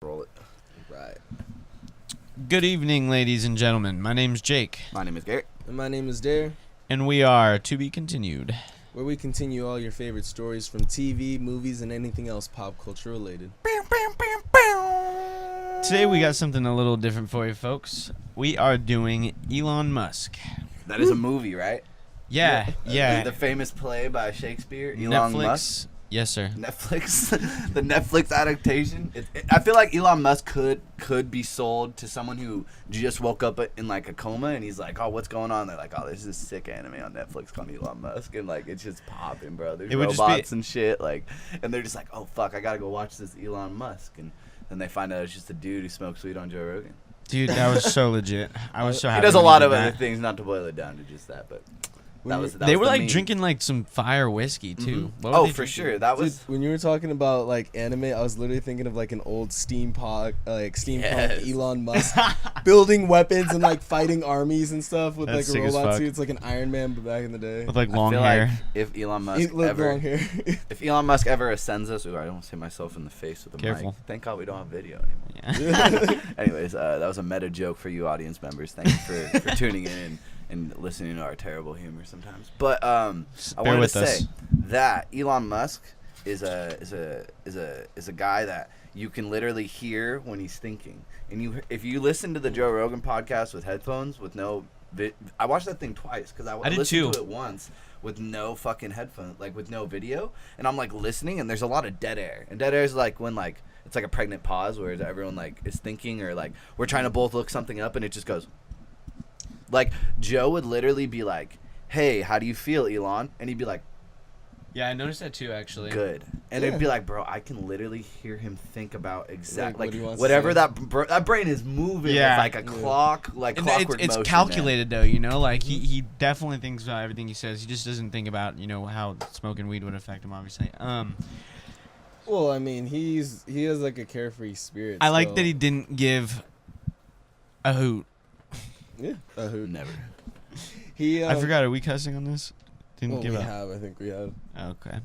Roll it. Right. Good evening, ladies and gentlemen. My name's Jake. My name is Garrett. And my name is Dare, And we are To Be Continued. where we continue all your favorite stories from TV, movies, and anything else pop culture related. Today we got something a little different for you folks. We are doing Elon Musk. That is a movie, right? Yeah. The famous play by Shakespeare, Elon Netflix. Musk. Yes, sir. Netflix, the Netflix adaptation. I feel like Elon Musk could be sold to someone who just woke up in like a coma and he's like, oh, what's going on? They're like, oh, there's this sick anime on Netflix called Elon Musk, and like it's just popping, bro. There's robots and shit, like, and they're just like, oh fuck, I gotta go watch this Elon Musk, and then they find out it's just a dude who smokes weed on Joe Rogan. Dude, that was so legit. I was so happy. He does a when lot did of other that. things, not to boil it down to just that, but They were the like main- drinking like some fire whiskey too. Mhm. What were Oh, they for drinking? sure. That was. Dude, when you were talking about like anime, I was literally thinking of like an old steampunk Yes. Elon Musk building weapons and like fighting armies and stuff with That's like sick as robot fuck. suits, like an Iron Man, but back in the day. With like I long feel hair. like if Elon Musk He lived ever, long hair. if Elon Musk ever ascends us, ooh, I almost hit myself in the face with a Careful. mic. Thank God we don't have video anymore. Yeah. Anyways, that was a meta joke for you audience members. Thank you for tuning in and listening to our terrible humor sometimes. But I Bear wanted with to us. say that Elon Musk is a guy that you can literally hear when he's thinking. And if you listen to the Joe Rogan podcast with headphones with no I watched that thing twice because I did listened too. to it once with no fucking headphones, like with no video, and I'm like listening and there's a lot of dead air. And dead air is like when like it's like a pregnant pause where everyone like is thinking, or like we're trying to both look something up and it just goes. Like Joe would literally be like, "Hey, how do you feel, Elon?" And he'd be like, Yeah, I noticed that too actually. "Good." And Yeah. it'd be like, "Bro, I can literally hear him think about exactly Like, what he wants to whatever say. that brain is moving Yeah. with like a clock, like And clockwork it's motion, calculated though, you know, like he definitely thinks about everything he says. He just doesn't think about, you know, how smoking weed would affect him obviously. Well, I mean, he has like a carefree spirit. I like still. that he didn't give a hoot. Yeah, a hoot. Never. He. I forgot, are we cussing on this? Didn't Well, give we a have. I think we have. Okay.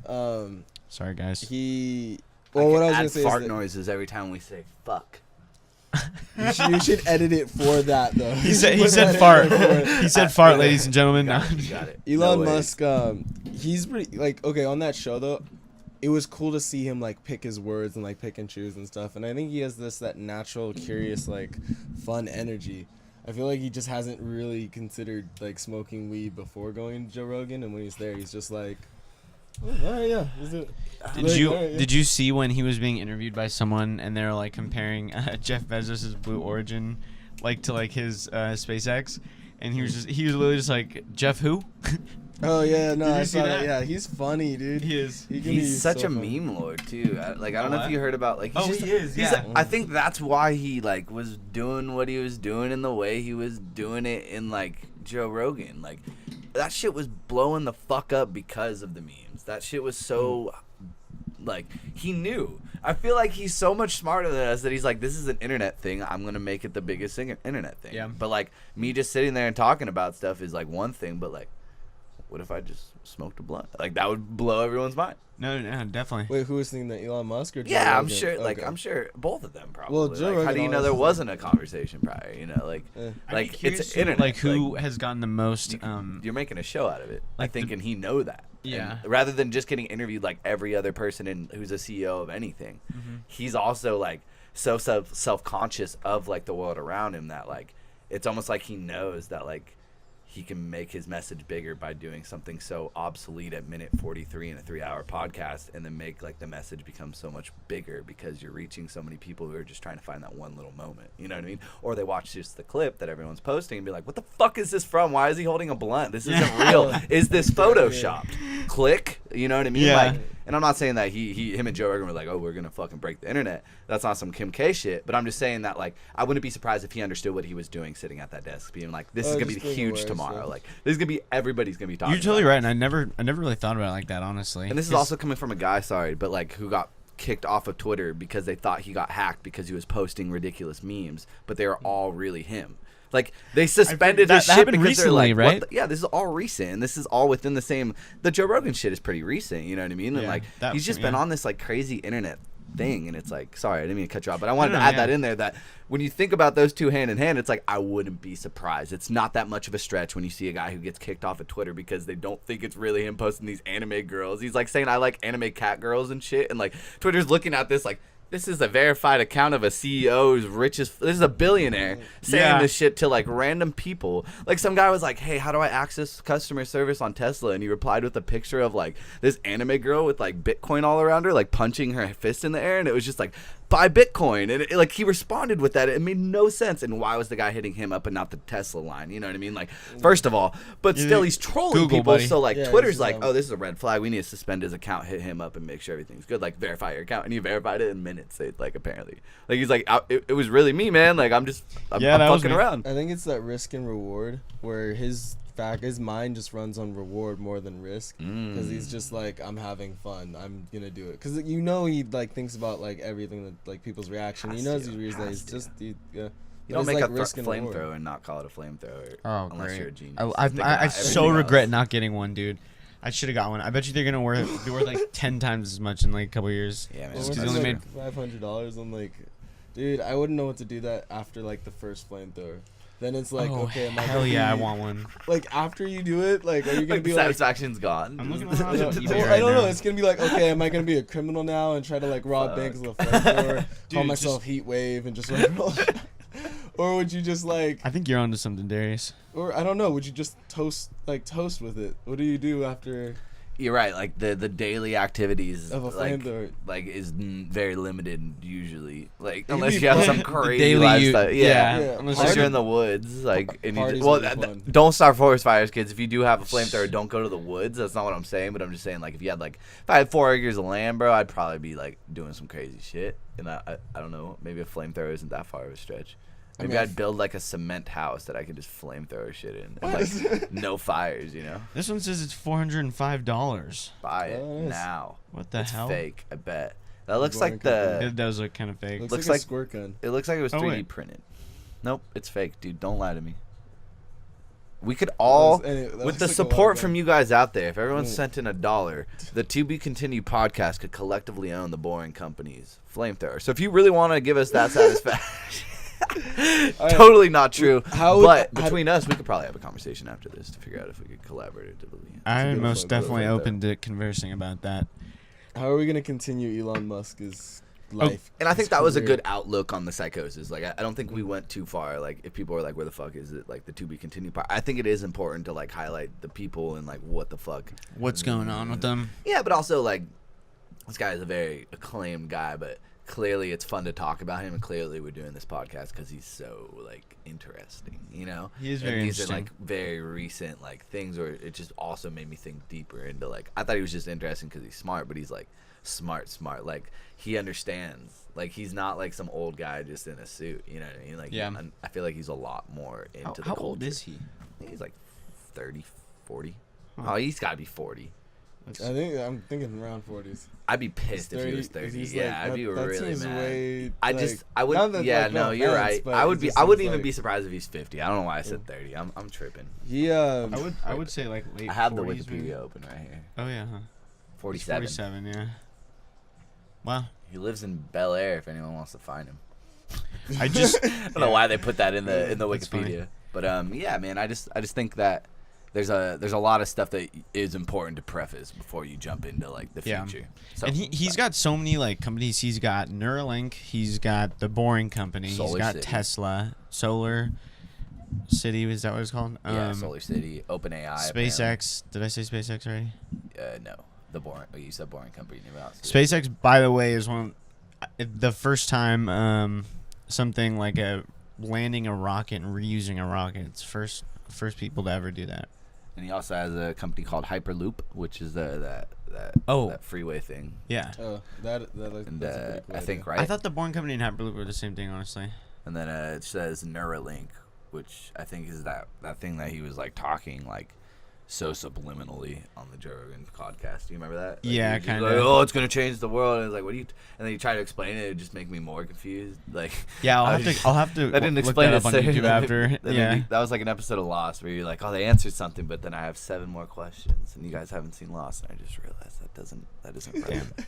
Sorry guys. He. Well, what I was add gonna say fart is that noises every time we say "fuck." you should edit it for that though. He said Put that in fart. there for it. He said fart, ladies and gentlemen. Got No. it, you got it. Elon No way. Musk, he's pretty like okay on that show though. It was cool to see him like pick his words and like pick and choose and stuff. And I think he has that natural, curious, like fun energy. I feel like he just hasn't really considered like smoking weed before going to Joe Rogan, and when he's there, he's just like, oh, all right, yeah, let's do it. Did you see when he was being interviewed by someone and they're like comparing Jeff Bezos' Blue Origin like to like his SpaceX, and he was literally just like, Jeff who? Oh yeah, no, Did you I see saw that? that? Yeah, he's funny, dude. He is. He can be He's such so a funny. meme lord too. I don't know what? if you heard about like. He's Oh, just, he is, he's yeah. I think that's why he like was doing what he was doing in the way he was doing it in like Joe Rogan. Like that shit was blowing the fuck up because of the memes. That shit was so like he knew. I feel like he's so much smarter than us that he's like, this is an internet thing. I'm gonna make it the biggest internet thing. Yeah. But like me just sitting there and talking about stuff is like one thing, but like. What if I just smoked a blunt? Like that would blow everyone's mind. No, definitely. Wait, who was thinking that? Elon Musk or Joe Yeah, I'm Rogan? sure. Like Okay. I'm sure both of them probably. Well, Joe like, how Rogan do you know there always- wasn't a conversation prior? You know, like I'd be it's curious, internet. like who has gotten the most. You're making a show out of it. like Like thinking he know that. Yeah. And rather than just getting interviewed like every other person who's a CEO of anything, he's also like so self-conscious of like the world around him that like it's almost like he knows that like. He can make his message bigger by doing something so obsolete at minute 43 in a 3-hour podcast, and then make like the message become so much bigger because you're reaching so many people who are just trying to find that one little moment. You know what I mean? Or they watch just the clip that everyone's posting and be like, what the fuck is this from? Why is he holding a blunt? This isn't real. Is this photoshopped? Click. You know what I mean? Yeah. Like, and I'm not saying that him and Joe Rogan were like, oh, we're going to fucking break the internet. That's not some Kim K shit. But I'm just saying that, like, I wouldn't be surprised if he understood what he was doing sitting at that desk, being like, this is going to be just being huge aware, tomorrow. so. Like, this is going to be, everybody's going to be talking You're totally about right, this. and I never really thought about it like that, honestly. And this is also coming from a guy, but like, who got kicked off of Twitter because they thought he got hacked because he was posting ridiculous memes, but they were all really him. Like, they suspended that his shit happened because they're recently, like, right? what the, yeah, this is all recent, and this is all within the same. The Joe Rogan shit is pretty recent, you know what I mean? And Yeah, like, that he's was- just been yeah. on this like crazy internet thing. And it's like, sorry, I didn't mean to cut you off, but I wanted to No, add yeah. that in there, that when you think about those two hand in hand, it's like, I wouldn't be surprised. It's not that much of a stretch when you see a guy who gets kicked off of Twitter because they don't think it's really him posting these anime girls. He's like saying, I like anime cat girls and shit. And like Twitter's looking at this like, this is a verified account of a CEO's richest. This is a billionaire saying this shit to like random people. Like some guy was like, "Hey, how do I access customer service on Tesla?" And he replied with a picture of like this anime girl with like Bitcoin all around her, like punching her fist in the air, and it was just like, "Buy Bitcoin." And like he responded with that. It made no sense. And why was the guy hitting him up and not the Tesla line? You know what I mean? Like, first of all, but still he's trolling Google, people. buddy. So like Yeah, Twitter's he's like, dumb. "Oh, this is a red flag. We need to suspend his account, hit him up, and make sure everything's good. Like verify your account." And he verified it in minutes. Like apparently, like he's like, it was really me, man. Like I'm Yeah, that was fucking me. around. I think it's that risk and reward where his mind just runs on reward more than risk, because he's just like, I'm having fun, I'm gonna do it, because he like thinks about like everything, that like people's reaction. He knows these reasons. He's just You but don't it's make like a risk and reward. flamethrower and not call it a flamethrower. Oh, unless great. you're a genius. I Think about so everything regret else. not getting one, dude. I should have got one. I bet you they're gonna be worth like 10 times as much in like a couple years. Yeah, man. Well, Just what's 'cause it, he only like made. $500. I'm like, dude, I wouldn't know what to do that after like the first flamethrower. Then it's like, Oh, okay, am I hell gonna yeah, I be- want one. Like after you do it, like, are you gonna Like, be the like, satisfaction's gone. I'm looking I around don't, on eBay well, right I don't know. now. It's gonna be like, okay, am I gonna be a criminal now and try to like rob banks with a flamethrower, call Dude, myself Heat Wave, and just like, or would you just like, I think you're onto something, Darius. or I don't know, would you just toast with it? What do you do after You're right. Like the daily activities of a flamethrower? like is very limited usually. Like can unless be you have fun. some The crazy daily lifestyle. yeah. Yeah. Unless Unless Party- you're in the woods, like, and you Parties just, well, would be fun. don't start forest fires, kids. If you do have a flamethrower, don't go to the woods. That's not what I'm saying, but I'm just saying, like, if you had like, if I had 4 acres of land, bro, I'd probably be like doing some crazy shit. And I don't know, maybe a flamethrower isn't that far of a stretch. I Maybe mean, I'd build like a cement house that I could just flamethrower shit in, and like no fires, you know. This one says it's $405. Buy it Oh, nice. now. What the It's hell? fake, I bet. That looks Boring like company. It does look kind of fake. Looks looks like a like- squirt gun. It looks like it was Oh, 3D wait. printed. Nope, it's fake, dude. Don't lie to me. We could all, That with looks the like a support water from gun. you guys out there, if everyone Mm. sent in $1, the To Be Continued podcast could collectively own the Boring Company's flamethrower. So if you really want to give us that satisfaction, right. totally not true. How would- But how- between us, we could probably have a conversation after this to figure out if we could collaboratively. I'm beautiful, most definitely beautiful. open to conversing about that. How are we gonna continue Elon Musk's life? And I think his that was a career? good outlook on the psychosis. Like, I don't think we went too far. Like, if people are like, where the fuck is it? Like, the To Be Continued part. I think it is important to, like, highlight the people and, like, what the fuck. What's going on with them? Yeah, but also, like, this guy is a very acclaimed guy, but clearly it's fun to talk about him. And clearly we're doing this podcast because he's so, like, interesting, you know? He is And very these interesting. are, like, very recent, like, things where it just also made me think deeper into, like, I thought he was just interesting because he's smart, but he's, like, smart. Like, he understands. Like, he's not like some old guy just in a suit. You know what I mean? Like, Yeah. I feel like he's a lot more into the How culture. old is he? I think he's like 30, 40. Huh. Oh, he's got to be 40. I'm thinking around 40s. I'd be pissed if he was 30. he's Yeah, like- I'd be that really seems mad. way, I like, just, I not would, that, yeah, like, no, no you're offense, right. but I it would be, just I wouldn't seems even like- be surprised if he's 50. I don't know why I said 30. I'm tripping. He I would say like late I have the 40s, Wikipedia maybe. open right here. Oh yeah, huh? 47. 47, yeah. Wow. He lives in Bel Air. If anyone wants to find him. I just I don't know why they put that in the That's funny. Wikipedia, but yeah, man, I just think that there's a lot of stuff that is important to preface before you jump into like the Yeah. future. So, and he's got so many like companies. He's got Neuralink. He's got the Boring Company. Solar he's got City. Tesla, Solar City. Is that what it's called? yeah, Solar City, OpenAI, SpaceX. Did I say SpaceX already? No, the Boring. Oh, you said Boring Company. SpaceX, by the way, is the first time something like landing a rocket and reusing a rocket. It's first people to ever do that. And he also has a company called Hyperloop, which is that freeway thing. Yeah. Oh, that's And a pretty cool I think idea. right. I thought the Boring Company and Hyperloop were the same thing, honestly. And then it says Neuralink, which I think is that thing that he was like talking like so subliminally on the Joe Rogan podcast. Do you remember that? Like, Yeah, he was just kinda. like, oh, it's gonna change the world. And it's like, what do you? And then you try to explain it, it just make me more confused. Like, Yeah, I I'll have to. I didn't look explain that it up on so- YouTube after. then Yeah. that was like an episode of Lost where you're like, oh, they answered something, but then I have 7 more questions, and you guys haven't seen Lost, and I just realized that isn't relevant.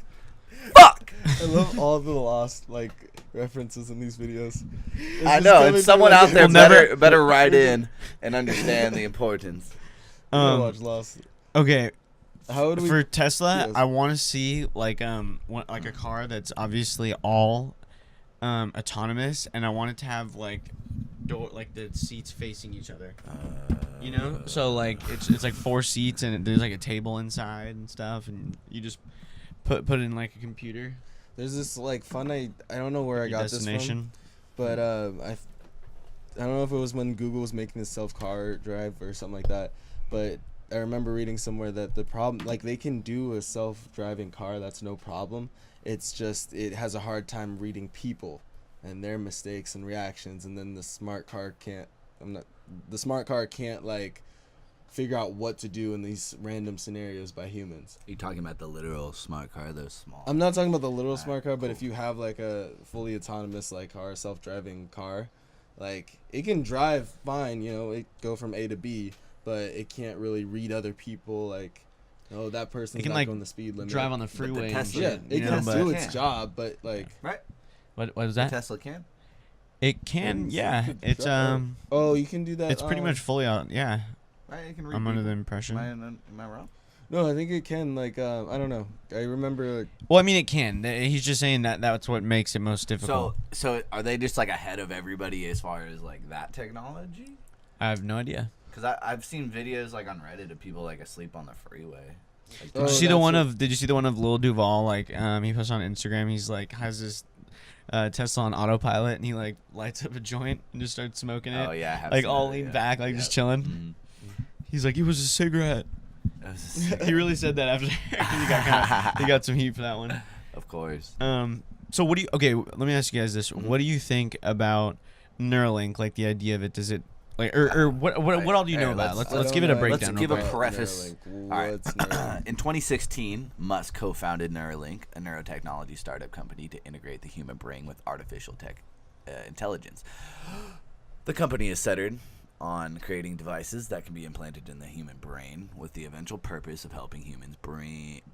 Fuck. I love all the lost like references in these videos. It's I just know, coming and someone through, out like, there We'll never- better write in and understand the importance. I gotta watch Lost. Okay, How would we? for Tesla, Yes. I want to see like like a car that's obviously all autonomous, and I want it to have like like the seats facing each other. You know, so like it's like 4 seats, and there's like a table inside and stuff, and you just put it in like a computer. There's this like fun. I don't know where I Your got this from, but I don't know if it was when Google was making the self-car drive or something like that, but I remember reading somewhere that the problem, like they can do a self-driving car, that's no problem. It's just it has a hard time reading people and their mistakes and reactions, and then the smart car can't. The smart car can't like figure out what to do in these random scenarios by humans. Are you talking about the literal smart car? Those small. I'm not talking about the literal Alright, smart car, but cool. if you have like a fully autonomous like car, self-driving car, like it can drive fine, you know, it go from A to B, but it can't really read other people. Like, oh, that person's can, not like, going the speed limit. Drive on the freeway. and Tesla- Yeah, shit, it you can know, do but its job, but like, Right. what is The that? Tesla can. It can, It's- yeah. It's oh, you can do that. it's pretty much fully out. Yeah, Right. It can read I'm under the people. impression. Am I wrong? No, I think it can. Like, I don't know. I remember. Like, Well, I mean, it can. He's just saying that that's what makes it most difficult. So are they just like ahead of everybody as far as like that technology? I have no idea. Because I've seen videos like on Reddit of people like asleep on the freeway. Like, Oh, Did you see the that's one what- of? Did you see the one of Lil Duval? Like, he posted on Instagram. He's like has this Tesla on autopilot, and he like lights up a joint and just starts smoking it. oh yeah, I have Like seen all that, leaned yeah. back, like just Yep. chilling. Mhm. He's like, it was a cigarette. That was a sick- He really said that after he got some heat for that one. Of course. So what do you? Okay, let me ask you guys this: Mhm. What do you think about Neuralink? Like the idea of it? Does it like or what all do you know Alright, about? let's- Let's I give it don't a know. breakdown. Let's give real a quick. preface. Neuralink. All right. What's Neuralink? In 2016, Musk co-founded Neuralink, a neurotechnology startup company to integrate the human brain with artificial intelligence. The company is centered on creating devices that can be implanted in the human brain with the eventual purpose of helping humans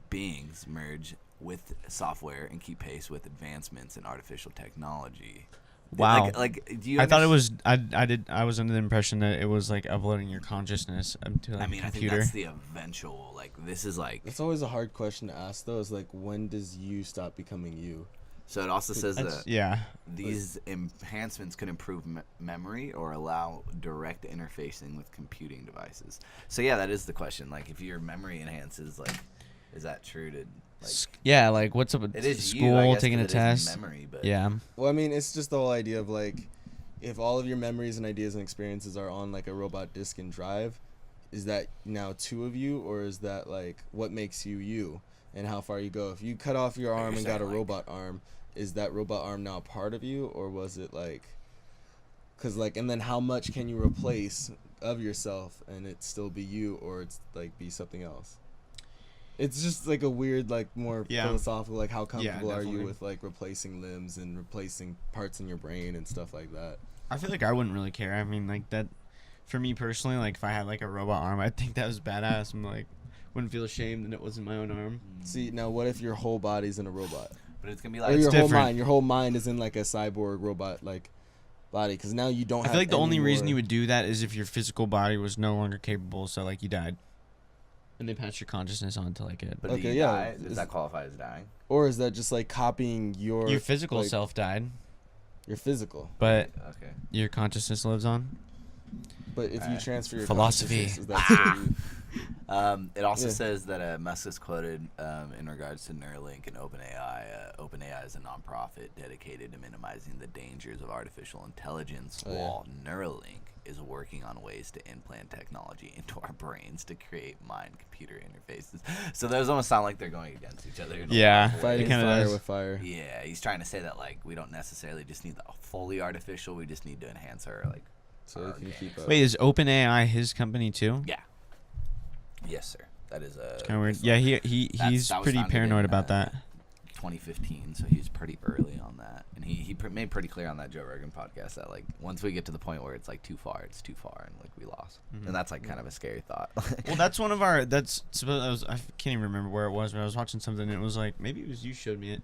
beings merge with software and keep pace with advancements in artificial technology. Wow. Like do you I thought it was. I was under the impression that it was like uploading your consciousness to like I mean, a I think computer. that's the eventual, like, this is like, It's always a hard question to ask, though. Is like, when does you stop becoming you? so it also says That's- that yeah. these enhancements could improve memory or allow direct interfacing with computing devices. So yeah, that is the question. Like, if your memory enhances, like, is that true to, like, Yeah, like what's up with it is school, you, I guess, taking a 'cause it is test? memory, but Yeah. Well, I mean, it's just the whole idea of like, if all of your memories and ideas and experiences are on like a robot disk and drive, is that now 2 of you, or is that like what makes you you, and how far you go? If you cut off your Like arm you're and got a saying, like- robot arm, is that robot arm now part of you, or was it like, cause like, and then how much can you replace of yourself and it still be you, or it's like be something else? It's just like a weird, like more Yeah. philosophical, like how comfortable are you definitely. with like replacing limbs and replacing parts in your brain and stuff like that? I feel like I wouldn't really care. I mean, like that, for me personally, like if I had like a robot arm, I'd think that was badass. I'm like, wouldn't feel ashamed that it wasn't my own arm. See, now what if your whole body's in a robot? but it's gonna be Or like, your whole different. mind. Your whole mind is in like a cyborg robot like body, because now you don't I have feel like the any only reason more- you would do that is if your physical body was no longer capable, so like you died, and they passed your consciousness on to like it. but do Okay, you yeah, die? Does is- that qualify as dying? Or is that just like copying your Your physical like, self died, your physical? but Okay. your consciousness lives on. But if you Alright. transfer your Philosophy. consciousness, is that still you? It also Yeah. says that Musk is quoted in regards to Neuralink and OpenAI. OpenAI is a nonprofit dedicated to minimizing the dangers of artificial intelligence, Oh, yeah. while Neuralink is working on ways to implant technology into our brains to create mind-computer interfaces. So those almost sound like they're going against each other. in a Yeah. lot of ways. Fighting kinda fire does. with fire. Yeah, he's trying to say that like we don't necessarily just need the fully artificial. We just need to enhance our like. So you can keep up. Wait, is OpenAI his company too? Yeah. Yes, sir. That is Kind of weird. Yeah, he's that was pretty founded paranoid in, about that. 2015, so he's pretty early on that, and he made pretty clear on that Joe Rogan podcast that like once we get to the point where it's like too far, it's too far, and like we lost, and that's like kind of a scary thought. Well, that's one of our. I can't even remember where it was, but I was watching something. And it was like maybe it was you showed me it.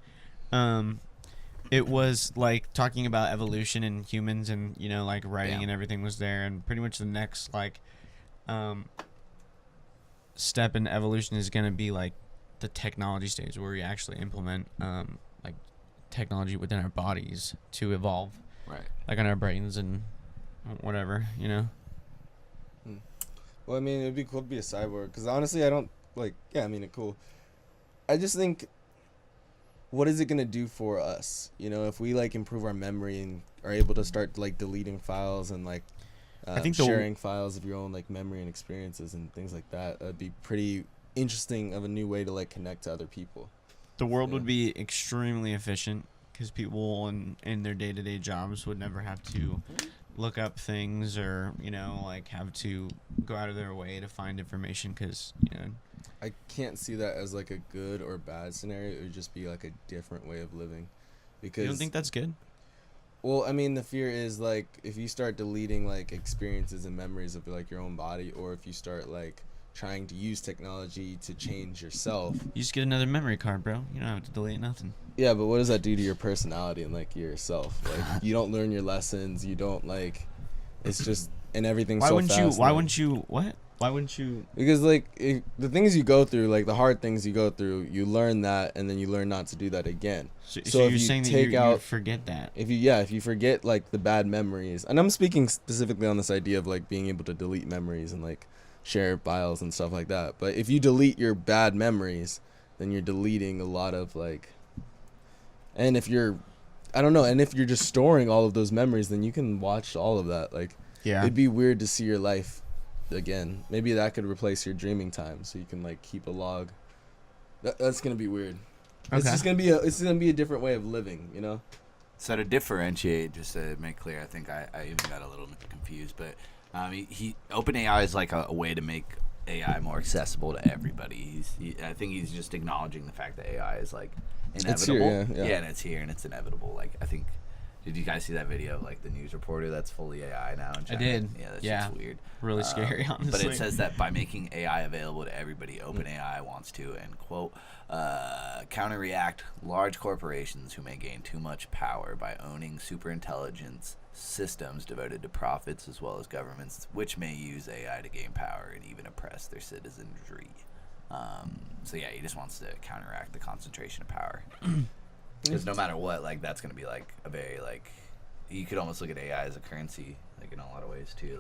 It was like talking about evolution in humans, and like writing and everything was there, and pretty much the next like step in evolution is gonna be like the technology stage where we actually implement like technology within our bodies to evolve, Right. like on our brains and whatever. Well, I mean, it'd be cool to be a cyborg, because honestly, I don't cool. I just think, what is it gonna do for us? If we like improve our memory and are able to start like deleting files and like I think sharing files of your own like memory and experiences and things like that, that'd be pretty interesting of a new way to like connect to other people. The world would be extremely efficient because people in their day-to-day jobs would never have to look up things or like have to go out of their way to find information, because I can't see that as like a good or bad scenario. It would just be like a different way of living. Because you don't think that's good? Well, I mean, the fear is like if you start deleting like experiences and memories of like your own body, or if you start like trying to use technology to change yourself. You just get another memory card, bro. You don't have to delete nothing. Yeah, but what does that do to your personality and like yourself? Like you don't learn your lessons. You don't like. It's just and everything's why so wouldn't fast. you? Why wouldn't you? What? Why wouldn't you? Because like the things you go through, like the hard things you go through, you learn that, and then you learn not to do that again. So if you're you saying that you forget that. If you forget like the bad memories, and I'm speaking specifically on this idea of like being able to delete memories and like share files and stuff like that. But if you delete your bad memories, then you're deleting a lot of like, and if you're, I don't know, and if you're just storing all of those memories, then you can watch all of that. Like, it'd be weird to see your life again. Maybe that could replace your dreaming time, so you can like keep a log. That's gonna be weird. Okay. It's gonna be a different way of living, So to differentiate, just to make clear, I think I even got a little confused, but OpenAI is like a way to make AI more accessible to everybody. I think he's just acknowledging the fact that AI is like inevitable. It's here, yeah, and it's here and it's inevitable. Like I think, did you guys see that video of like the news reporter that's fully AI now in China? I did. Yeah, that's just weird. Really scary, honestly. But it says that by making AI available to everybody, OpenAI wants to, and quote, counter-react large corporations who may gain too much power by owning superintelligence systems devoted to profits, as well as governments which may use AI to gain power and even oppress their citizenry. So yeah, he just wants to counteract the concentration of power. Because no matter what, like that's gonna be like a very like, you could almost look at AI as a currency, like in a lot of ways too.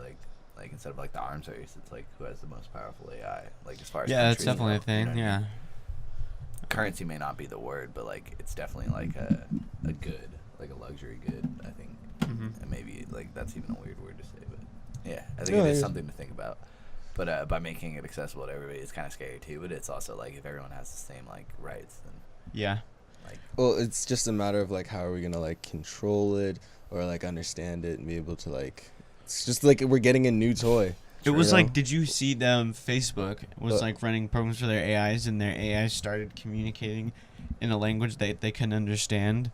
Like instead of like the arms race, it's like who has the most powerful AI. Like as far as that's definitely a thing. Yeah. Currency may not be the word, but like it's definitely like a good, like a luxury good, I think. And maybe like that's even a weird word to say, but yeah, I think it is something to think about. But by making it accessible to everybody, it's kind of scary too. But it's also like if everyone has the same like rights, then like. Well, it's just a matter of like how are we gonna like control it or like understand it and be able to like. It's just like we're getting a new toy. It was like, did you see them? Facebook was like running programs for their AIs, and their AIs started communicating in a language that they couldn't understand.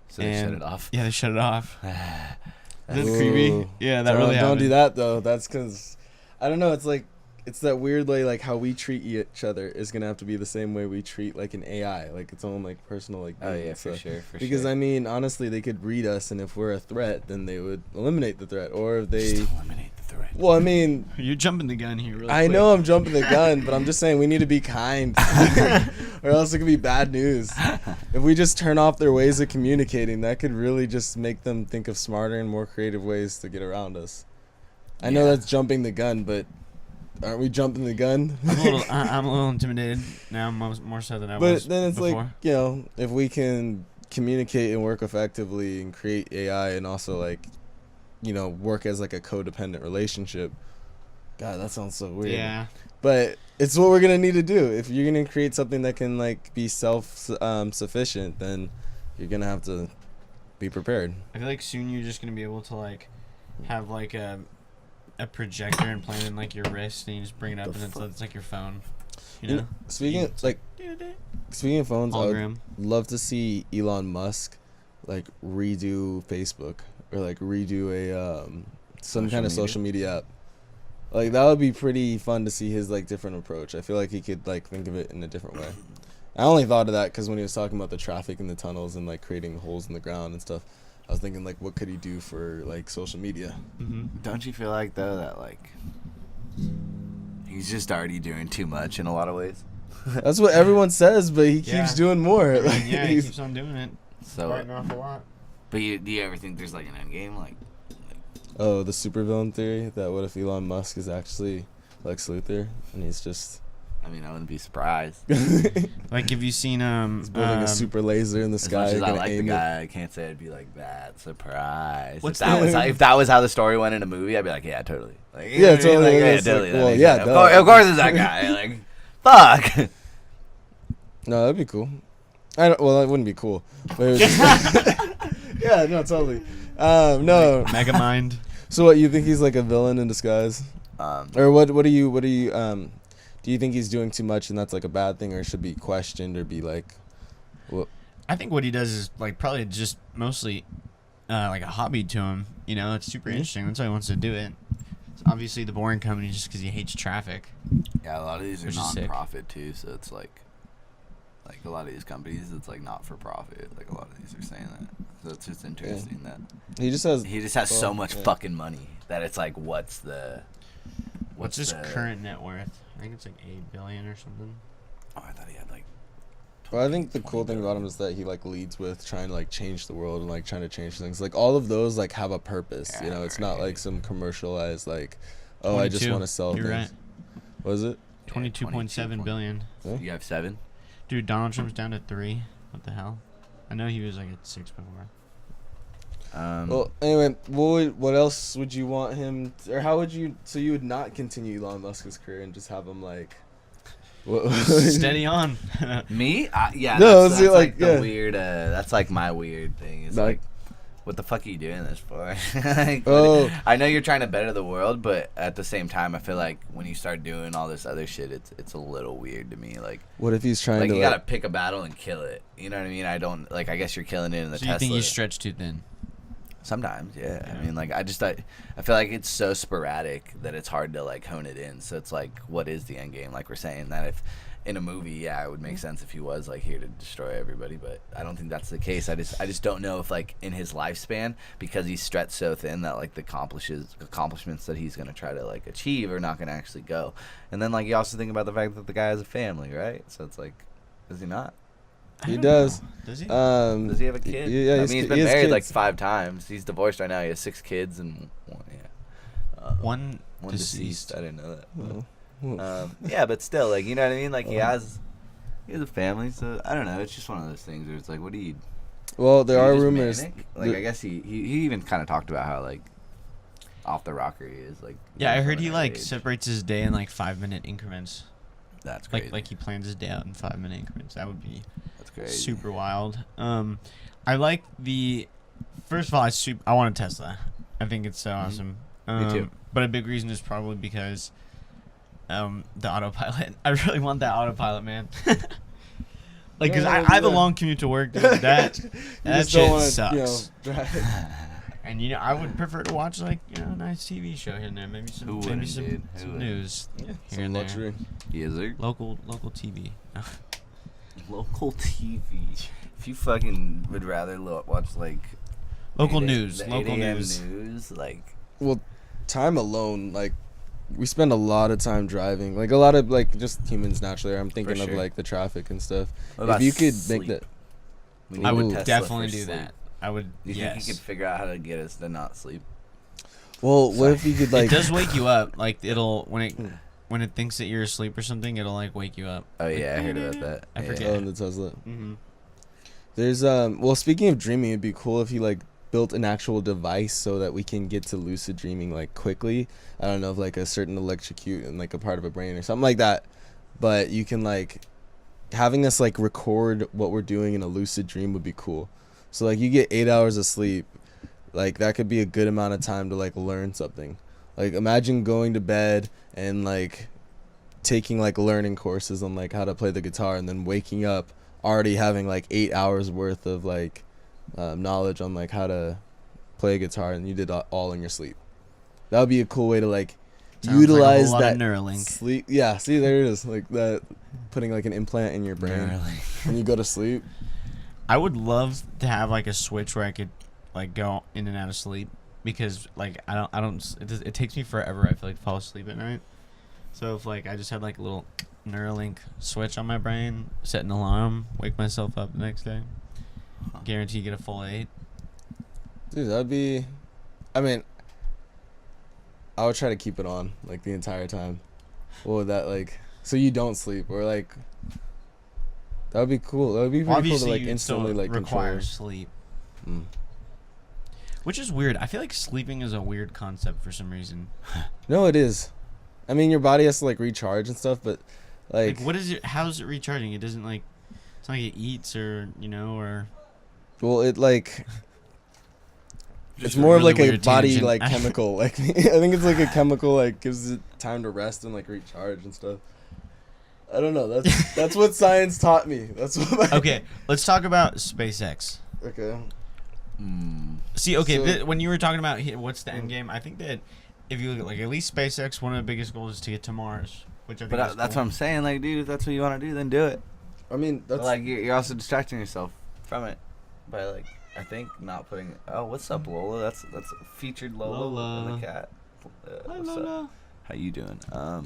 So they shut it off. Yeah, they shut it off. That's Ooh. creepy. Yeah, that really happened. Don't do that though. That's because I don't know. It's like it's that weird way like how we treat each other is gonna have to be the same way we treat like an AI, like its own like personal like. Oh yeah, for sure. Because I mean, honestly, they could read us, and if we're a threat, then they would eliminate the threat, or if they just eliminate the threat. Well, I mean, you're jumping the gun here. Really I quick. know I'm jumping the gun, but I'm just saying we need to be kind, or else it could be bad news. If we just turn off their ways of communicating, that could really just make them think of smarter and more creative ways to get around us. I know that's jumping the gun, but aren't we jumping the gun? I'm a little intimidated now, more so than I was. But then it's before. like, if we can communicate and work effectively and create AI and also like, work as like a codependent relationship. God, that sounds so weird. Yeah. But it's what we're gonna need to do. If you're gonna create something that can like be sufficient, then you're gonna have to be prepared. I feel like soon you're just gonna be able to like have like a projector implanted in like your wrist, and you just bring it up, and it's like your phone. You know, Speaking of phones, I would hologram. love to see Elon Musk like redo Facebook or like redo a some kind of social media app. Like that would be pretty fun to see his like different approach. I feel like he could like think of it in a different way. I only thought of that because when he was talking about the traffic in the tunnels and like creating holes in the ground and stuff, I was thinking like what could he do for like social media? Don't you feel like though that like he's just already doing too much in a lot of ways? That's what everyone says, but he Yeah. keeps doing more. Like, Yeah, he keeps on doing it. So, Biting off a lot. but do you ever think there's like an end game? Like, oh, the supervillain theory that what if Elon Musk is actually Lex Luthor and he's just I mean, I wouldn't be surprised. Like, have you seen he's building a super laser in the As sky? much as I gonna like the aim it. guy, I can't say I'd be like that surprised. What's If that was how the story went in a movie, I'd be like, yeah, totally. Like, you Yeah, know what I mean? totally. Like, yeah, It's totally. like, that well, makes yeah, sense. duh. Of course it's that guy. Like, fuck. No, that'd be cool. Well, that wouldn't be cool. But it was just yeah, no, totally. No. Megamind. So what, you think he's like a villain in disguise? Or what do you do you think he's doing too much and that's like a bad thing, or should be questioned or be like what? I think what he does is like probably just mostly like a hobby to him. You know, it's super interesting. That's why he wants to do it. It's obviously the boring company just because he hates traffic. Yeah, a lot of these are Which is sick. non-profit too, so it's like a lot of these companies, it's like not for profit. Like a lot of these are saying that. So it's just interesting that He just has so much fucking money that it's like, what's What's his current net worth? I think it's like 8 billion or something. Oh, I thought he had like. Well, I think the cool thing about him is that he like leads with trying to like change the world and like trying to change things. Like all of those like have a purpose. You know, it's not like some commercialized like, oh, I just want to sell You're things. right. What is it? 22.7 billion. Huh? You have 7. Dude, Donald Trump's down to 3. What the hell? I know he was like at 6 before. Well, anyway, what else would you want him, or how would you? So you would not continue Elon Musk's career and just have him like, Steady on. Me? Yeah. No, that's see, like the yeah. weird. That's like my weird thing. It's Like- like, what the fuck are you doing this for? Like, Oh. I know you're trying to better the world, but at the same time, I feel like when you start doing all this other shit, it's a little weird to me. Like, What if he's trying to you like, gotta pick a battle and kill it. You know what I mean? I don't like. I guess you're killing it in the So Tesla. you think he's stretched too thin? Sometimes, yeah. I mean, like, I feel like it's so sporadic that it's hard to like hone it in. So it's like, what is the end game? Like we're saying that if in a movie, yeah, it would make sense if he was like here to destroy everybody, but I don't think that's the case. I just don't know if like in his lifespan, because he's stretched so thin, that like the accomplishments that he's gonna try to like achieve are not gonna actually go. And then like you also think about the fact that the guy has a family, right? So it's like, does he not? he does. Does he? Does he have a kid? Yeah, I mean, he's been he has married like kids. 5 times. He's divorced right now. He has 6 kids and one deceased. I didn't know that. Oh. Yeah, but still, like, you know what I mean? Like, he has a family, so I don't know. It's just one of those things where it's like, what do you? Well, there are are you just rumors. manic? Like, I guess he even kind of talked about how like off the rocker he is. Like, Yeah, I heard from he an like age. separates his day in like 5-minute increments. That's crazy. Like he plans his day out in 5-minute increments. That would be That's crazy. super wild. I like the. First of all, I want a Tesla. I think it's so awesome. Me too. But a big reason is probably because the autopilot. I really want that autopilot, man. Like, cause I have a long commute to work. Dude. That just shit don't wanna, sucks. drive. And I would prefer to watch like a nice TV show here and there, maybe some Who maybe wouldn't, some, dude? Who some wouldn't? news here Some and there. luxury. He is there. Local TV. Local TV. If you fucking would rather watch like Local 8 news. the Local 8 a.m. news. like Well, time alone, like we spend a lot of time driving. Like a lot of like just humans naturally. I'm thinking of sure. like the traffic and stuff. What If about you could sleep? make that, We need I a would Tesla definitely for do sleep. that. I would. Do you think you could figure out how to get us to not sleep? well, what if you could like? It does wake you up. Like it'll when it thinks that you're asleep or something, it'll like wake you up. Oh yeah, I heard about that. I Yeah. forget. Oh, in the Tesla. Mm-hmm. There's well, speaking of dreaming, it'd be cool if he like built an actual device so that we can get to lucid dreaming like quickly. I don't know, if like a certain electrocute and like a part of a brain or something like that. But you can like having us like record what we're doing in a lucid dream would be cool. So like you get 8 hours of sleep, like that could be a good amount of time to like learn something. Like imagine going to bed and like taking like learning courses on like how to play the guitar, and then waking up already having like 8 hours worth of like knowledge on like how to play a guitar, and you did all in your sleep. That would be a cool way to like utilize like that Neuralink. sleep. Yeah, see, there it is, like that, putting like an implant in your brain when you go to sleep. I would love to have like a switch where I could like go in and out of sleep, because like I don't it takes me forever, I feel like, to fall asleep at night. So if like I just had like a little Neuralink switch on my brain, set an alarm, wake myself up the next day, guarantee you get a full 8. Dude, that'd be, I mean, I would try to keep it on like the entire time. What would that like? So you don't sleep, or like, that would be cool. That would be pretty Obviously, cool to like you instantly still like require control. sleep, Mm. which is weird. I feel like sleeping is a weird concept for some reason. No, it is. I mean, your body has to like recharge and stuff, but like What is it? How's it recharging? It doesn't like. It's not like it eats or or. well, it like. Just It's more really of like a weird body tangent. like chemical. Like I think it's like a chemical like gives it time to rest and like recharge and stuff. I don't know. That's what science taught me. That's what. Okay, let's talk about SpaceX. Okay. See, okay, So- when you were talking about what's the end game, I think that if you look at like at least SpaceX, one of the biggest goals is to get to Mars, which I think But is that's cool. what I'm saying. Like, dude, if that's what you want to do, then do it. I mean, that's But, like, you're also distracting yourself from it by, like, I think not putting. Oh, what's up, Lola? That's featured Lola, Lola. and the cat. Hi, What's Lola. up? How you doing? Yeah.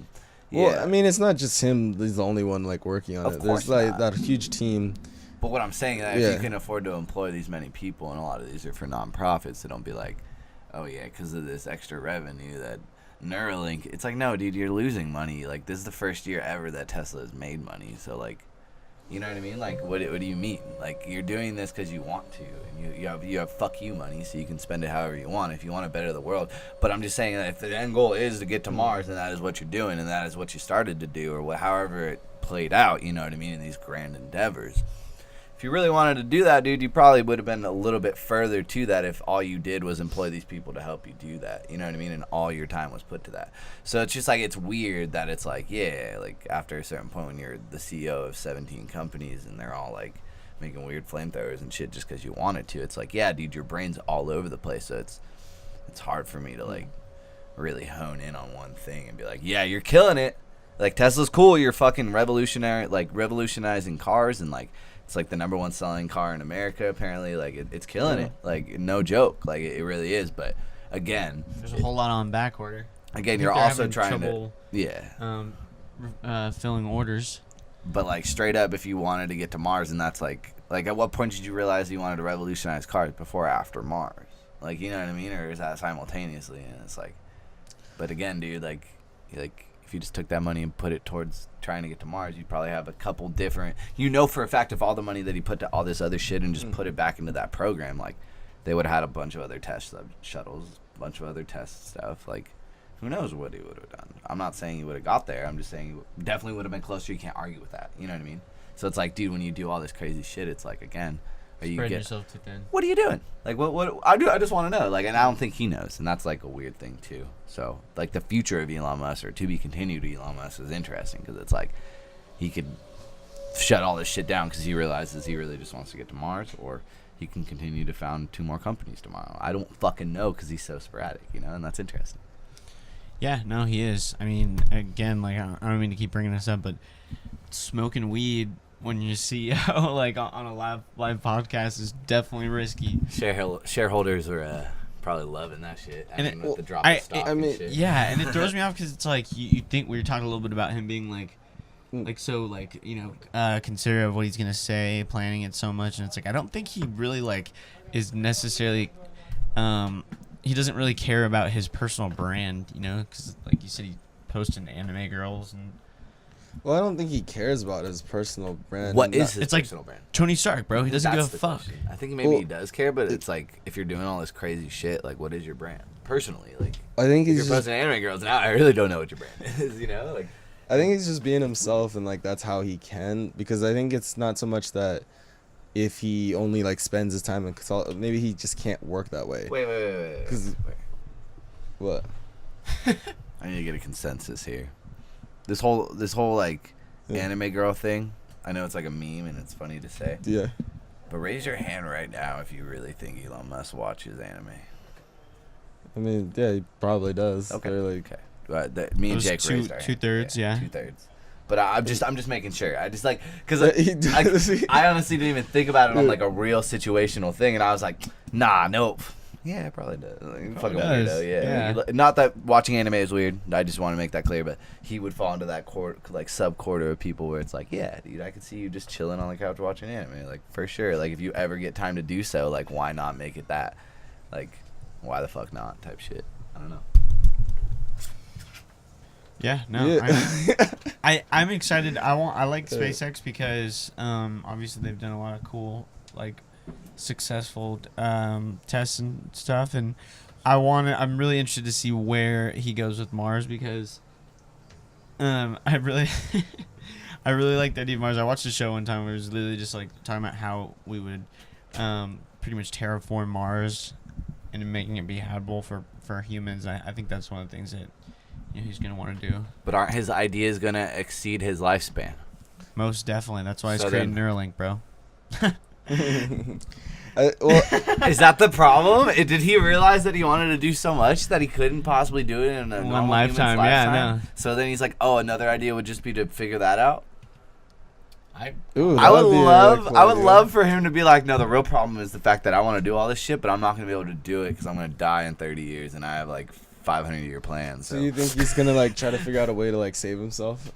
Well, I mean, it's not just him. He's the only one like working on Of it. course There's not. like that huge team. But what I'm saying is, if Yeah. you can afford to employ these many people, and a lot of these are for nonprofits, so don't be like, oh yeah, because of this extra revenue that Neuralink. It's like, no, dude, you're losing money. Like, this is the first year ever that Tesla has made money. So like, you know what I mean? Like, what do you mean? Like, you're doing this because you want to, and you have fuck you money, so you can spend it however you want if you want to better the world. But I'm just saying that if the end goal is to get to Mars, then that is what you're doing, and that is what you started to do, or however it played out. You know what I mean? In these grand endeavors. If you really wanted to do that, dude, you probably would have been a little bit further to that if all you did was employ these people to help you do that. You know what I mean? And all your time was put to that. So it's just like, it's weird that it's like, yeah, like after a certain point when you're the CEO of 17 companies and they're all like making weird flamethrowers and shit just because you wanted to. It's like, yeah, dude, your brain's all over the place. So it's hard for me to like really hone in on one thing and be like, yeah, you're killing it. Like, Tesla's cool. You're fucking revolutionizing cars, and like, it's like the #1 selling car in America, apparently. Like, it's killing it. Like, no joke. Like, it really is. But again, There's a whole lot on back order. Again, I you're think they're also having trying trouble, to, filling orders. But like, straight up, if you wanted to get to Mars, and that's like at what point did you realize you wanted to revolutionize cars, before or after Mars? Like, you know what I mean? Or is that simultaneously? And it's like, but again, dude, like if you just took that money and put it towards trying to get to Mars, you'd probably have a couple different, for a fact, if all the money that he put to all this other shit and just put it back into that program, like, they would have had a bunch of other test shuttles, a bunch of other test stuff. Like, who knows what he would have done? I'm not saying he would have got there. I'm just saying he definitely would have been closer. You can't argue with that. You know what I mean? So it's like, dude, when you do all this crazy shit, it's like, again, Spread yourself too thin. what are you doing? Like, what I just want to know. Like, and I don't think he knows, and that's like a weird thing too. So, like, the future of Elon Musk, or to be continued Elon Musk, is interesting, because it's like he could shut all this shit down because he realizes he really just wants to get to Mars, or he can continue to found 2 more companies tomorrow. I don't fucking know, because he's so sporadic, and that's interesting. Yeah, no, he is. I mean, again, like, I don't mean to keep bringing this up, but smoking weed when you're CEO, like, on a live podcast is definitely risky. Shareholders were probably loving that shit. And With the drop of stock and shit. Yeah, and it throws me off because it's like you think we were talking a little bit about him being like so like considerate of what he's gonna say, planning it so much, and it's like I don't think he really like is necessarily he doesn't really care about his personal brand, because like you said, he posted anime girls and. Well, I don't think he cares about his personal brand. What is his It's like personal brand? Tony Stark, bro. He doesn't That's give a the fuck. question. I think maybe he does care, but it's like, if you're doing all this crazy shit, like, what is your brand personally? Like, I think if he's you're just, posting anime girls now, I really don't know what your brand is. Like, I think he's just being himself, and like that's how he can. Because I think it's not so much that if he only like spends his time in maybe he just can't work that way. wait. 'Cause- What? I need to get a consensus here. this whole like anime girl thing. I know it's like a meme and it's funny to say. Yeah. But raise your hand right now if you really think Elon Musk watches anime. I mean, yeah, he probably does. Okay. Like, Okay. Me and Jake raised our hand. 2/3, yeah. 2/3. But I'm just making sure. I just like because he does. I honestly didn't even think about it on like a real situational thing, and I was like, nah, nope. Yeah, it probably does. Like, fucking does. weirdo. Yeah. Not that watching anime is weird. I just want to make that clear. But he would fall into that sub quarter of people where it's like, yeah, dude, I could see you just chilling on the couch watching anime, like for sure. Like if you ever get time to do so, like why not make it that? Like why the fuck not? Type shit. I don't know. Yeah, no. Yeah. I'm excited. I like SpaceX because obviously they've done a lot of cool like successful tests and stuff, and I'm really interested to see where he goes with Mars because I really I really like the idea of Mars. I watched a show one time where it was literally just like talking about how we would pretty much terraform Mars and making it be habitable for humans. I think that's one of the things that he's gonna want to do. But aren't his ideas gonna exceed his lifespan? Most definitely. That's why he's So creating then- Neuralink, bro. Well, Is that the problem? Did he realize that he wanted to do so much that he couldn't possibly do it in a One normal lifetime, human's yeah, lifetime? no. So then he's like, oh, another idea would just be to figure that out. ooh, I would that'd be a love, really cool I would idea. love for him to be like, no, the real problem is the fact that I want to do all this shit, but I'm not gonna be able to do it because I'm gonna die in 30 years and I have like 500-year plans. So So you think he's gonna like try to figure out a way to like save himself?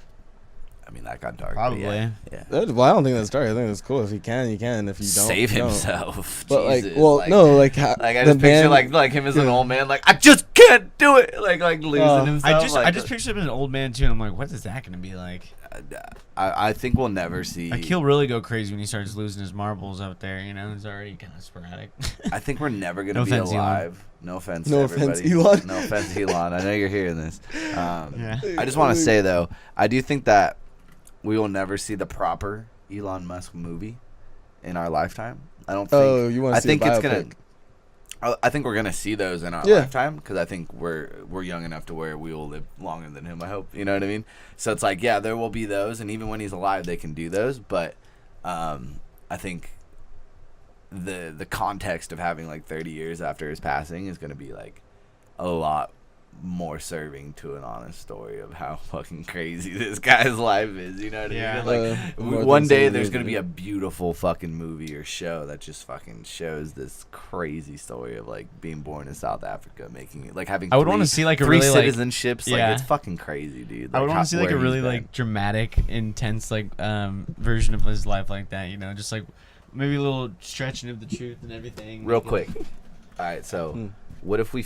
I mean, that got dark. but Probably. Yeah. Well, I don't think that's dark. I think that's cool. If he can, he can. If you don't, Save you don't. himself. But Jesus, like, well, no, like Like I the just picture man- like him as an old man, like I just can't do it, like losing himself. I just pictured him as an old man too. And I'm like, what is that gonna be like? I think we'll never see. Like he'll really go crazy when he starts losing his marbles out there. You know, he's already kind of sporadic. I think we're never gonna No be offense, Elon. alive. No offense. No to offense, everybody. Elon. No offense, Elon. I know you're hearing this. Yeah. I just want to say though, I do think that we will never see the proper Elon Musk movie in our lifetime. I don't think. Oh, you want I to see think a it's biopic? gonna. I think we're gonna see those in our Yeah. lifetime because I think we're young enough to where we will live longer than him. I hope you know what I mean. So it's like yeah, there will be those, and even when he's alive, they can do those. But I think the context of having like 30 years after his passing is gonna be like a lot more serving to an honest story of how fucking crazy this guy's life is. You know what Yeah. I mean? Like more one than day some there's movie. gonna be a beautiful fucking movie or show that just fucking shows this crazy story of like being born in South Africa, making it like having. I would wanna see, like, a three really, like- citizenships. yeah. Like it's fucking crazy, dude. I would Like, want to see like a where he's really been. like dramatic, intense like version of his life like that. You know, just like maybe a little stretching of the truth and everything. Real Like, quick. All right, so Hmm. what if we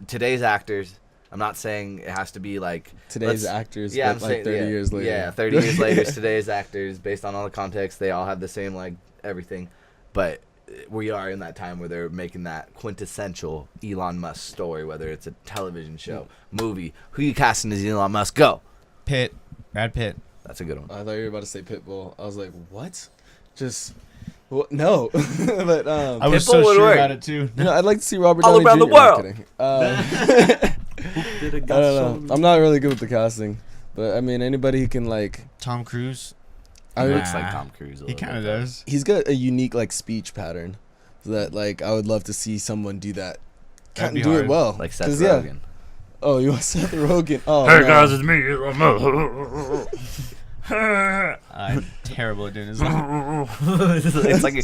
today's actors? I'm not saying it has to be like Today's let's- actors, Yeah, but I'm like saying 30 years later. Yeah, 30 years later, today's actors, based on all the context, they all have the same like everything, but we are in that time where they're making that quintessential Elon Musk story, whether it's a television show, movie. Who you casting as Elon Musk? Go. Brad Pitt. That's a good one. I thought you were about to say Pitbull. I was like, what? Just, well, no. But I was Pitbull so would sure work. about it too. you know, I'd like to see Robert All Downey around the Jr. No, I'm world. kidding. I don't know. I'm not really good with the casting, but I mean, anybody who can like, Tom Cruise. I He mean, looks like Tom Cruise. A He little kind of bit, though. does. he's got a unique like speech pattern that like I would love to see someone do that. That'd Can't be do it hard. well. Like Seth 'Cause, Rogen. Oh, you want Seth Rogen? Oh, Hey no. guys, it's me. Elon Musk. I'm terrible at doing this. It's like.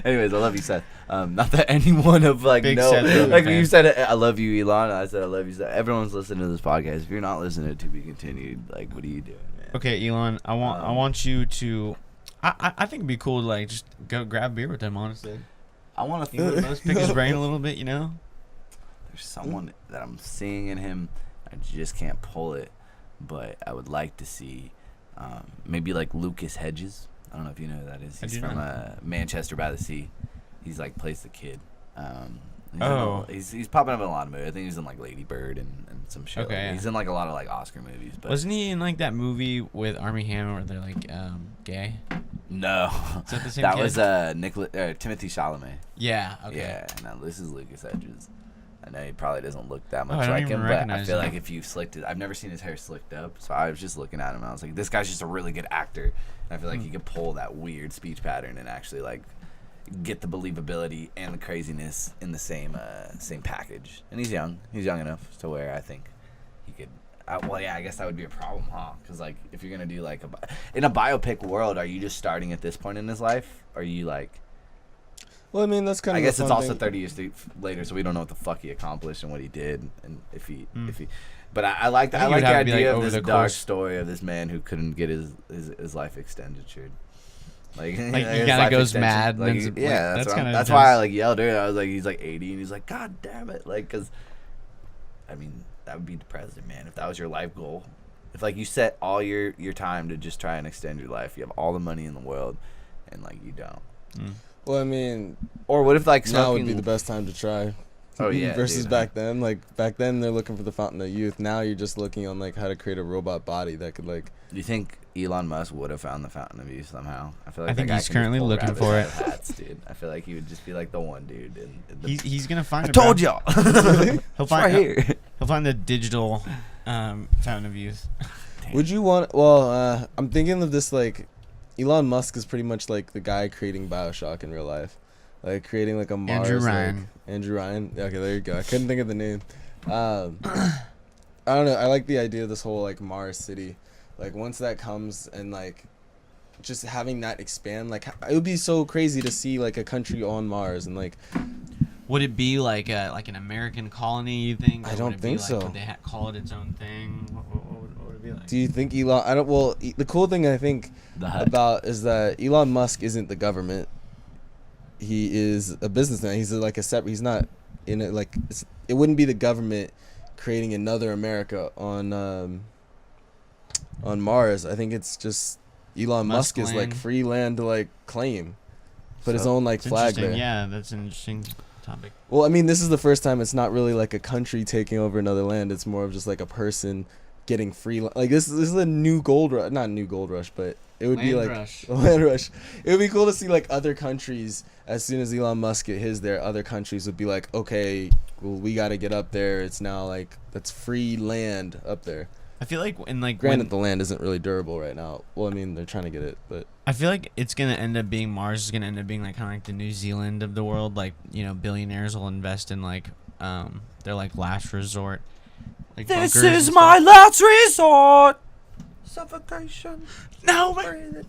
Anyways, I love you, Seth. Not that anyone of like Big no, Seth Rogen like fan. you said, I love you, Elon. I said I love you, Seth. Everyone's listening to this podcast. If you're not listening to be continued, like, what are you doing, man? Okay, Elon. I want you to. I think it'd be cool to like just go grab beer with him. Honestly, I want you know, to. let's pick his brain a little bit. You know. There's someone that I'm seeing in him. I just can't pull it, but I would like to see maybe like Lucas Hedges. I don't know if you know who that is. I He's do from not. Manchester by the Sea. He's like plays the kid. He's popping up in a lot of movies. I think he's in like Lady Bird and some shit. Okay, yeah. He's in like a lot of like Oscar movies. But Wasn't he in like that movie with Armie Hammer where they're like gay? no, Is that the same that kid? was Timothy Chalamet. Yeah. Okay. Yeah, no, this is Lucas Hedges. I know he probably doesn't look that I much don't like even him, but I recognize feel him. like if you slicked it, I've never seen his hair slicked up, so I was just looking at him and I was like, this guy's just a really good actor. And I feel like he could pull that weird speech pattern and actually like get the believability and the craziness in the same package. And he's young enough to where I think he could. Well, yeah, I guess that would be a problem, huh? Because like if you're gonna do like in a biopic world, are you just starting at this point in his life? Are you like? Well, I mean, that's kind of. I guess it's also thing. 30 years later, so we don't know what the fuck he accomplished and what he did, and if he. But I like the I think it would the have to be, idea like, of over this the dark course. story of this man who couldn't get his life extenditured. Like Like, he his kinda life goes extension- mad, Like, and then, yeah, like, that's, kinda that's why I intense. like yelled at him. I was like, he's like 80, and he's like, God damn it, like, because, I mean, that would be depressing, man. If that was your life goal, if like you set all your time to just try and extend your life, you have all the money in the world, and like you don't. Well, I mean, Or what if like now smoking? would be the best time to try. Oh yeah, Versus dude. back then, like back then they're looking for the fountain of youth. Now you're just looking on like how to create a robot body that could like. Do you think Elon Musk would have found the fountain of youth somehow? I feel like I that think guy he's can just currently pull looking rabbits for out it. of hats, dude. I feel like he would just be like the one dude. In the He's gonna find I it. bro. told y'all. He'll It's find right here. He'll find the digital fountain of youth. Would you want? Well, I'm thinking of this like, Elon Musk is pretty much like the guy creating BioShock in real life, like creating like a Mars. Andrew like- Ryan. Andrew Ryan. Yeah, okay, there you go. I couldn't think of the name. I don't know. I like the idea of this whole like Mars city. Like once that comes and like, just having that expand, like it would be so crazy to see like a country on Mars and like. Would it be like an American colony? You think? I Or don't would it be think like, so. Would they call it its own thing? What would it be like? Do you think Elon? I don't. Well, the cool thing I think The hut. about is that Elon Musk isn't the government. He is a businessman. He's like a separate. He's not in it. Like it wouldn't be the government creating another America on Mars. I think it's just Elon Musk is like land. free land to like claim, put his So, own like It's flag interesting. there. Yeah, that's an interesting topic. Well, I mean, this is the first time it's not really like a country taking over another land. It's more of just like a person getting free. Like this is a new gold rush. Not new gold rush, but it would be Land like rush. a land rush. It would be cool to see like other countries. As soon as Elon Musk get his there, other countries would be like, okay, well, we got to get up there. It's now like that's free land up there. I feel like in like Granted, when, the land isn't really durable right now. Well, I mean, they're trying to get it, but I feel like it's gonna end up being Mars is gonna end up being like kind of like the New Zealand of the world. Like billionaires will invest in like their like last resort. Like This bunkers and is stuff. my last resort. Suffocation. No. Breathing.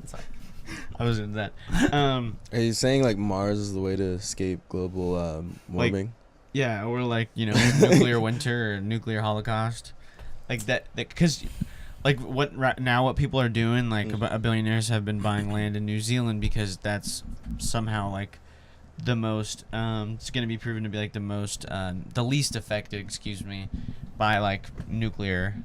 I was in that. are you saying like Mars is the way to escape global warming? Yeah, or like nuclear winter or nuclear holocaust, like that. Because, like what people are doing, like billionaires have been buying land in New Zealand because that's somehow like the most. It's gonna be proven to be like the least affected. Excuse me, by like nuclear.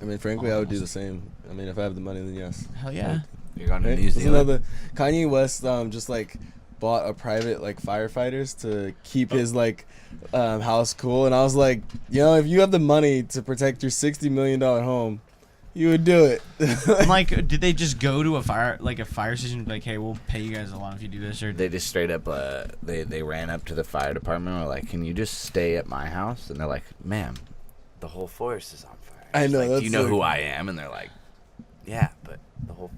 I mean, frankly, I would do the same. I mean, if I have the money, then yes. Hell yeah. You're going to Right? New Isn't Zealand. that the Kanye West just like bought a private like firefighters to keep his like house cool, and I was like, if you have the money to protect your $60 million home, you would do it. I'm like, did they just go to a fire station and be like, hey, we'll pay you guys a lot if you do this, or They just straight up, they ran up to the fire department and were like, can you just stay at my house? And they're like, ma'am, the whole forest is on fire. I know, Like, do that's you know like- who I am? And they're like, yeah, but the whole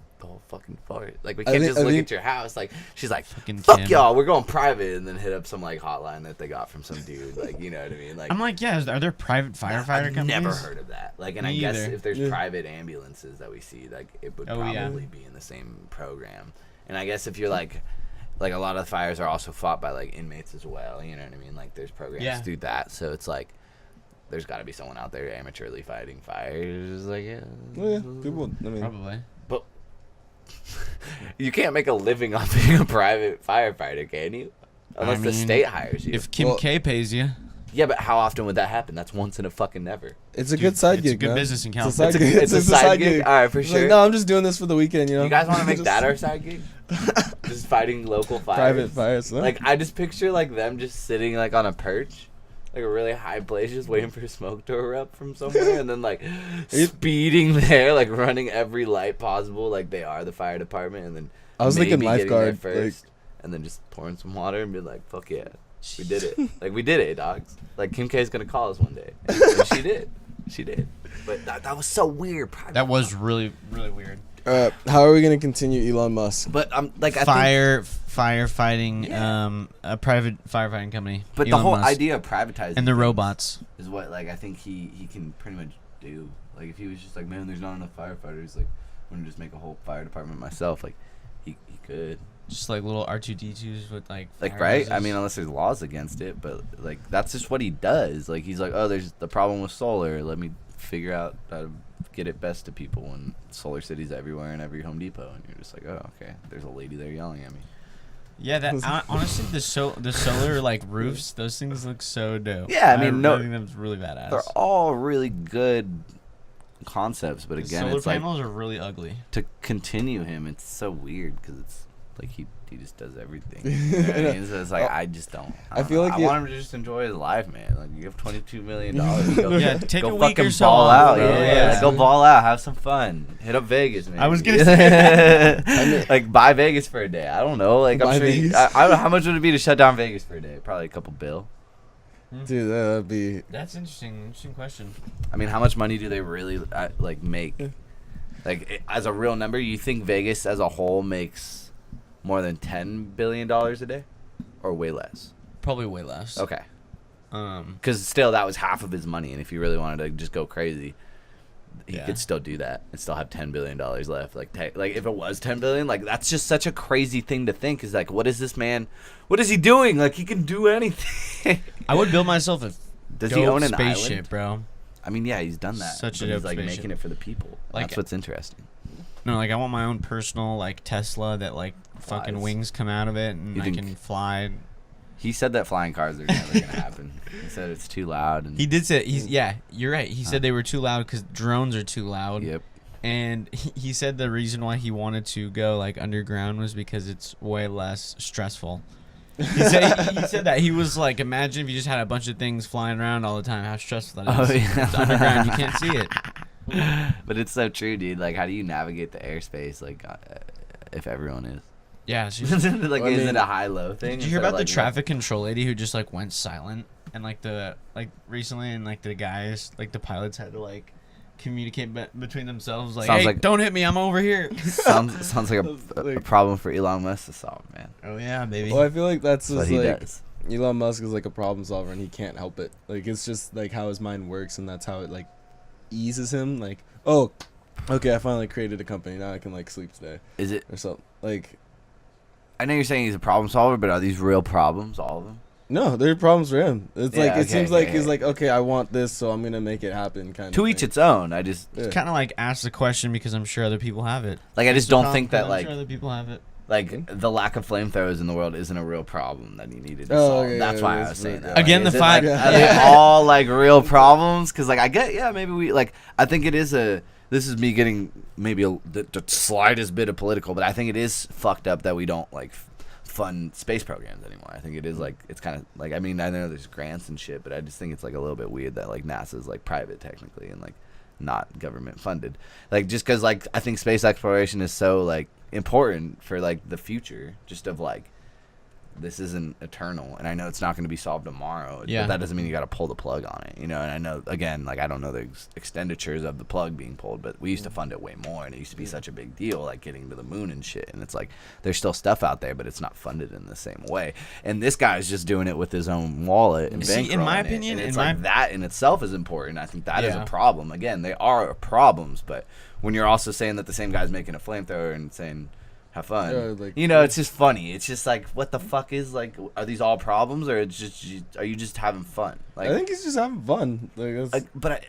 fucking forest. Like, we I can't think- just I look think- at your house. Like, she's like, Fucking fuck Kim. y'all, we're going private. And then hit up some, like, hotline that they got from some dude. Like, you know what I mean? Like, I'm like, yeah, are there private firefighter I've companies? never heard of that. Like, and Me I guess either. if there's Yeah. private ambulances that we see, like, it would Oh, yeah. probably be in the same program. And I guess if you're like a lot of fires are also fought by like inmates as well. You know what I mean? Like, there's programs Yeah. through that. So it's like there's got to be someone out there amateurly fighting fires. Like, yeah, Well, yeah, people. I mean, Probably. but you can't make a living off being a private firefighter, can you? Unless the mean, state hires you. If Kim Well- K pays you, Yeah, but how often would that happen? That's once in a fucking never. it's a Dude, good side it's a gig. good man. business in It's a California. side gig. It's a side gig? All right, for It's sure. Like, no, I'm just doing this for the weekend. You guys want to make Just that our side gig? Just fighting local fires. private fires. Huh? Like, I just picture like them just sitting like on a perch, like a really high place, just waiting for smoke to erupt from somewhere, and then like speeding there, like running every light possible, like they are the fire department, and then I was thinking maybe getting there lifeguard, first, and then just pouring some water and be like, "Fuck yeah!" We did it. Like, we did it, dogs. Like, Kim K's gonna call us one day. And she did. She did. But that was so weird. That was really, really weird. How are we gonna continue Elon Musk? But like, I think, Firefighting, a private firefighting company. but the Elon whole Musk. idea of privatizing And the things robots. is what, like, I think he can pretty much do. Like, if he was just like, man, there's not enough firefighters, like, I'm gonna just make a whole fire department myself. Like, he could. Just like little R2D2s with like fire Right? hoses. I mean, unless there's laws against it, but like that's just what he does. Like, he's like, oh, there's the problem with solar. Let me figure out how to get it best to people when solar cities everywhere in every Home Depot, and you're just like, oh, okay. There's a lady there yelling at me. Yeah, that honestly, the solar like roofs, those things look so dope. Yeah, I mean, I think that's really badass. They're all really good concepts, but The again, solar it's like panels are really ugly. to continue him. It's so weird because it's like he just does everything. You know what I mean? So it's like I just don't. I feel know. like I want him to just enjoy his life, man. Like, you have $22 million. Go, Yeah, take go a week fucking or so ball off, out. bro. Yeah, Yeah. go ball out. Have some fun. Hit up Vegas, man. I was gonna say like, buy Vegas for a day. I don't know. Like, I'm Buy sure. Vegas? I don't know how much would it be to shut down Vegas for a day. Probably a couple bill. Dude, that'd be. That's interesting question. I mean, how much money do they really like make? Like, as a real number, you think Vegas as a whole makes more than $10 billion a day, or way less? Probably way less. Okay. Because still, that was half of his money, and if he really wanted to just go crazy, he could still do that and still have $10 billion left. Like if it was $10 billion, like, that's just such a crazy thing to think. Is like, what is this man? What is he doing? Like, he can do anything. I would build myself a Does he own an spaceship, island? bro. I mean, yeah, he's done that. Such a but he's dope like spaceship. making it for the people. Like, That's what's interesting. No, like I want my own personal like Tesla that like fucking Flies. wings come out of it and You I think- can fly. He said that flying cars are never gonna happen. He said it's too loud. And He did say you're right. He said they were too loud because drones are too loud. Yep. And he said the reason why he wanted to go like underground was because it's way less stressful. He said that he was like, imagine if you just had a bunch of things flying around all the time, how stressful that is. Oh, yeah. It's underground, you can't see it. But it's so true, dude. Like, how do you navigate the airspace? Like, if everyone is. Yeah. So Like, Well, I is mean, it a high-low thing? did you hear instead of, about the like, traffic control lady who just like went silent and like recently and like the guys like the pilots had to like communicate between themselves like, Sounds hey, like- don't hit me, I'm over here. sounds like a problem for Elon Musk to solve, man. Oh yeah, baby. Well, I feel like that's That's what just he like does. Elon Musk is like a problem solver and he can't help it. Like, it's just like how his mind works, and that's how it like eases him. Like, oh, okay, I finally created a company. Now I can like sleep today Is it? or something. Like, I know you're saying he's a problem solver, but are these real problems, all of them? no, there are problems for him. It's Yeah, like it okay, seems like okay. he's like, okay, I want this, so I'm gonna make it happen. Kind of To each its own. I just Yeah. Kind of like ask the question because I'm sure other people have it. like. I just It's a don't problem think that because I'm like sure other people have it. the lack of flamethrowers in the world isn't a real problem that he needed to Oh, solve. yeah, That's yeah, why I that's was saying right. that. Again, Like, the is it, like, fact- are they all like real problems? Because like I get, maybe we like. I think it is a. This is me getting maybe the slightest bit of political, but I think it is fucked up that we don't like fund space programs anymore. I think it is like it's kind of like, I mean, I know there's grants and shit, but I just think it's like a little bit weird that like NASA's like private technically and like not government funded. Like, just because like I think space exploration is so like important for like the future, just of like this isn't eternal, and I know it's not going to be solved tomorrow. Yeah. But that doesn't mean you got to pull the plug on it, you know. And I know, again, like I don't know the expenditures of the plug being pulled, but we used to fund it way more, and it used to be such a big deal, like getting to the moon and shit. And it's like there's still stuff out there, but it's not funded in the same way. And this guy's just doing it with his own wallet and See, in my bankrolling it. opinion, and it's in like my- that in itself is important. I think that is Yeah. a problem. Again, they are problems, but when you're also saying that the same guy's making a flamethrower and saying have fun. like, you know, it's just funny. It's just like, what the fuck is like? Are these all problems, or it's just are you just having fun? Like, I think he's just having fun. Like, that's, but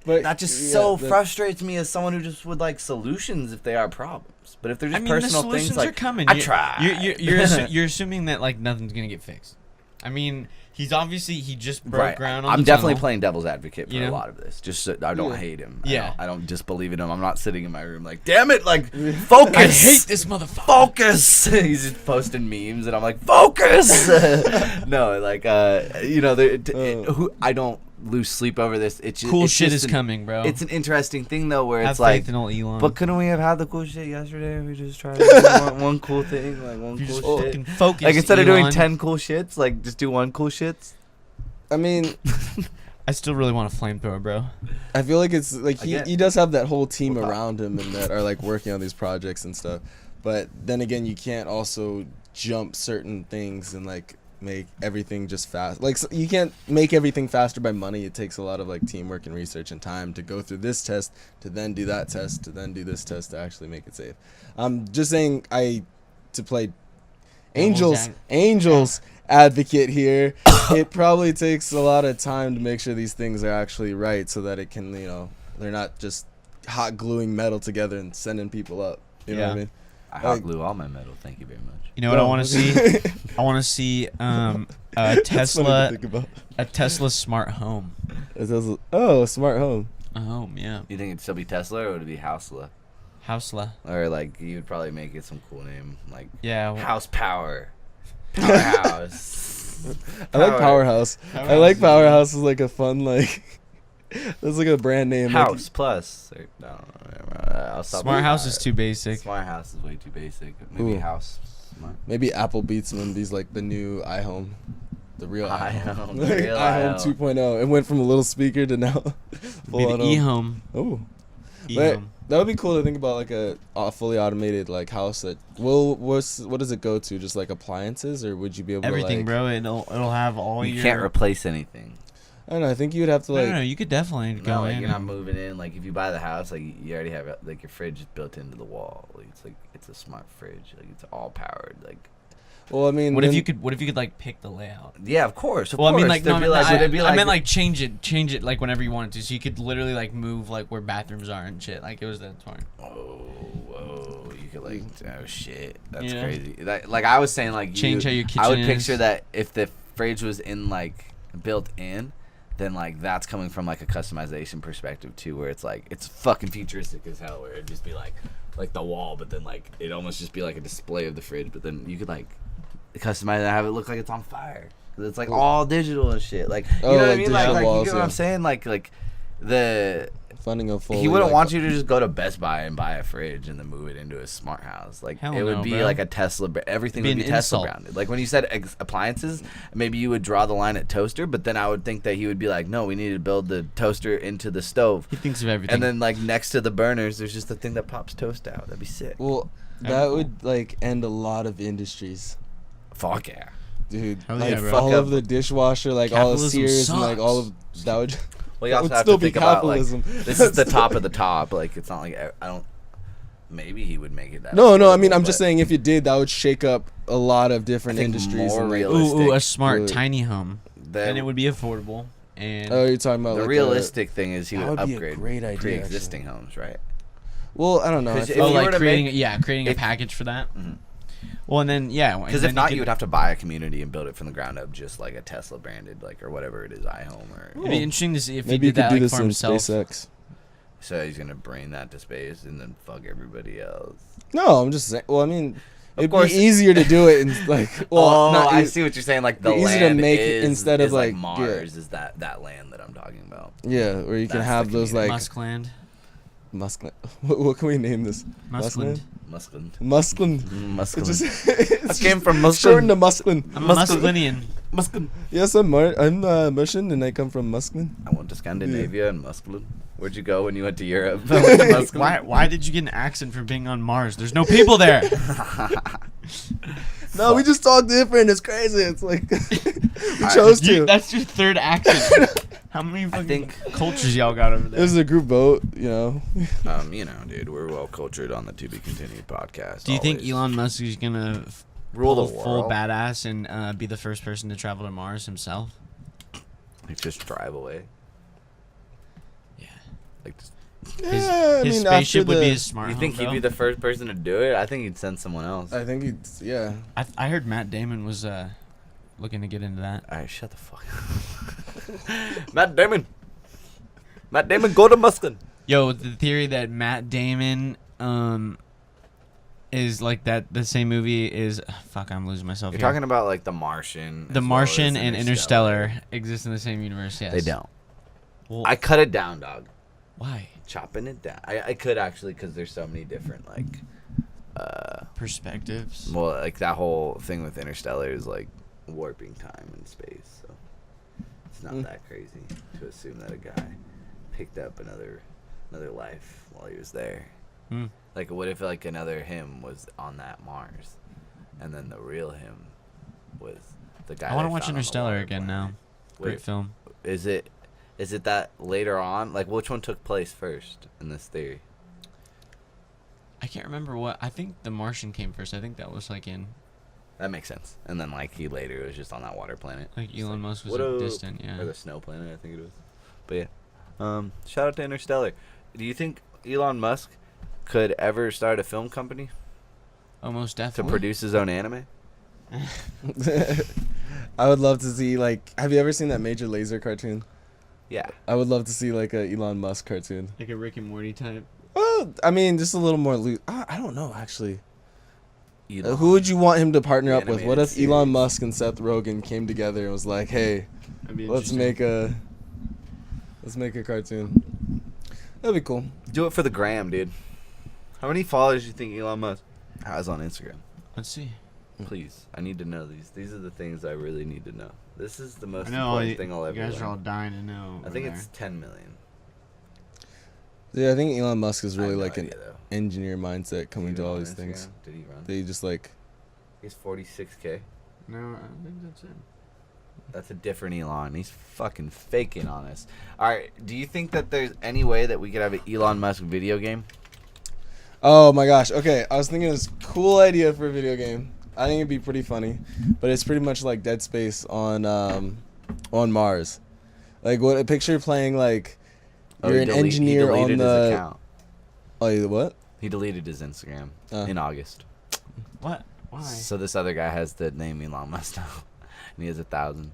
but that just yeah, so that- frustrates me as someone who just would like solutions if they are problems. But if they're just I mean, personal the solutions things, like are coming. I try. You're assuming that like nothing's gonna get fixed. I mean, he just broke Right. ground on I'm the definitely tunnel. playing devil's advocate for You a know? lot of this. Just so I don't Yeah. hate him. Yeah. I don't disbelieve in him. I'm not sitting in my room like, damn it, like focus. I hate this motherfucker. Focus. He's just posting memes, and I'm like, focus. No, like, you know, who I don't. lose sleep over this. It's just, Cool it's shit just is coming, bro. It's an interesting thing though, where Have it's like, faith in old Elon. but couldn't we have had the cool shit yesterday? We just tried to do one cool thing, like one you cool just shit. fucking focus, Like instead of doing Elon. 10 cool shits, like just do one cool shits. I mean, I still really want a flamethrower, bro. I feel like it's like Again. he does have that whole team We'll talk. around him and that are like working on these projects and stuff. But then again, you can't also jump certain things and like make everything just fast. Like you can't make everything faster by money. It takes a lot of like teamwork and research and time to go through this test, to then do that test, to then do this test to actually make it safe. I'm just saying to play Angels advocate here. It probably takes a lot of time to make sure these things are actually right so that it can, they're not just hot gluing metal together and sending people up. You know what I mean? I hot glue all my metal. Thank you very much. You know what I want to see? I want to see a That's funny to Tesla, think about. a Tesla smart home. Oh, smart home. A home, yeah. You think it'd still be Tesla or would it be Housela? Housela. Or like you would probably make it some cool name like Yeah. House Power, Powerhouse. I like Powerhouse. I like Powerhouse is like a fun like. That's like a brand name. House Plus. Or, no, I'll stop Smart with house that. is too basic. Smart House is way too basic. Maybe Ooh. House Smart. Maybe Apple beats them and these like the new iHome, the real iHome, the Like, real iHome iHome. 2.0. It went from a little speaker to now Be full on the e-home. Oh, E-home. that would be cool to think about, like a fully automated like house that. Well, what does it go to? Just like appliances, or would you be able Everything, to like, bro. It'll have all You your. can't replace anything. I don't know. I think you would have to like. No, you could definitely go No, like in. you're not and- moving in. Like if you buy the house, like you already have like your fridge is built into the wall. Like it's a smart fridge. Like it's all powered. Like Well, I mean, What if then- you could? What if you could like pick the layout? yeah, of course. Of Well, I course. mean, like, There'd no, be no, like, I, it'd be I like, meant like change it like whenever you wanted to. So you could literally like move like where bathrooms are and shit. Like it was that smart. whoa, you could like, oh shit, that's Yeah. crazy. Like I was saying, like Change how your I would kitchen picture is. that if the fridge was in like built in, then like that's coming from like a customization perspective too, where it's like it's fucking futuristic as hell, where it'd just be like the wall, but then like it almost just be like a display of the fridge, but then you could like customize it and have it look like it's on fire. 'Cause it's like all digital and shit. Like you Oh, know what I like mean? digital Like you walls, get what yeah. I'm saying? Like the funding a full. he wouldn't want you to just go to Best Buy and buy a fridge and then move it into a smart house. Like Hell it would no, be bro. like a Tesla. Everything It'd would be be an Tesla insult. branded. Like when you said appliances, maybe you would draw the line at toaster, but then I would think that he would be like, no, we need to build the toaster into the stove, He thinks of everything. and then like next to the burners, there's just a thing that pops toast out. That'd be sick. Well, that would like end a lot of industries, Fuck yeah. dude. Hell Like yeah, bro. all Fuck of the dishwasher, like all the Capitalism Sears and like all of sucks. that would. Well, you That also would have still to be think about like capitalism. this is the top of the top. Like it's not like I don't. Maybe he would make it that. No, I mean, affordable, I'm just but saying if you did, that would shake up a lot of different I think industries. more And, like, real- ooh, a smart Really. tiny home. the- And it would be affordable. And oh, you're talking about the like realistic thing is he that would would be a upgrade great idea, pre-existing homes, right? well, I don't know. I 'Cause feel if oh, you like were to creating make- creating a if- package for that. Mhm. Well, and then and Because then if not, could- you would have to buy a community and build it from the ground up, just like a Tesla branded, like or whatever it is, iHome or. It'd be interesting to see if maybe he you did could that do like this for in himself. SpaceX. So he's gonna bring that to space and then fuck everybody else. No, I'm just saying. Well, I mean, it'd course. be easier to do it in like. Well, not I e- see what you're saying. Like the Be easy to land make it is, instead of, is like like, Mars is that land that I'm talking about. Yeah, where you can That's have the those community. like Muskland. Muskland. What can we name this? Muskland. Muskland. Muskland. Muskland. It's just, it's I came from just shortened Muskland. to Muskland. I'm a Musklinian. Muskland. Yes, I'm Russian and I come from Muskland. I went to Scandinavia and Muskland. Where'd you go when you went to Europe? I went to Muskland. Why did you get an accent for being on Mars? There's no people there. No, we just talk different. It's crazy. It's like we Alright. chose to. That's your third accent. How many fucking think- cultures y'all got over there? This is a group vote, you know. You know, dude, we're well cultured on the To Be Continued podcast. Do you think always. Elon Musk is gonna rule the pull full world? badass and be the first person to travel to Mars himself? Like just drive away. Yeah. Like, just, Yeah, His spaceship would be his smart you home, think he'd bro. be the first person to do it? I think he'd send someone else. I think it's yeah. I heard Matt Damon was looking to get into that. All right, shut the fuck up. Matt Damon. Matt Damon, go to Muskland. Yo, the theory that Matt Damon is like that the same movie is fuck, I'm losing myself You're here. talking about like The Martian. The as well Martian as and Interstellar exist in the same universe, yes. They don't. Well, I cut it down, dog. why? Chopping it down. I could actually, because there's so many different like Perspectives. well, like that whole thing with Interstellar is like warping time and space, so it's not that crazy to assume that a guy picked up another life while he was there. Hmm. Like, what if like another him was on that Mars, and then the real him was the guy? I want they to watch found on the Interstellar water again planet? now. Great Wait, film. Is it that later on? Like, which one took place first in this theory? I can't remember what. I think The Martian came first. I think that was like in That makes sense. And then like he later was just on that water planet. like Just Elon Musk was what like, up? distant. Yeah. Or the snow planet, I think it was. But yeah. Shout out to Interstellar. Do you think Elon Musk could ever start a film company Almost to definitely. produce his own anime? I would love to see like. Have you ever seen that Major Lazer cartoon? Yeah. I would love to see like a Elon Musk cartoon. Like a Rick and Morty type. Well, I mean, just a little more loose. I don't know actually. Elon. Who would you want him to partner up with? What Animated if series. Elon Musk and Seth Rogen came together and was like, "Hey, That'd be let's interesting. make a cartoon." That'd be cool. Do it for the gram, dude. How many followers do you think Elon Musk has on Instagram? Let's see. Please, I need to know these. These are the things I really need to know. This is the most I know all important you, thing I'll you ever guys are all learn. dying to know. I over think there. it's 10 million. Yeah, I think Elon Musk is I have really no like an idea, though. engineer mindset Did coming he to run all on these things. Instagram? Did he run? They just like He's 46K. No, I think that's it. That's a different Elon. He's fucking faking on us. All right. Do you think that there's any way that we could have an Elon Musk video game? Oh my gosh. Okay, I was thinking of this cool idea for a video game. I think it'd be pretty funny, but it's pretty much like Dead Space on Mars. Like what a picture playing like you're an engineer he on deleted his the account. Oh, you what? He deleted his Instagram Oh. in August. What? Why? So this other guy has the name Elon Musk now, and he has 1,000.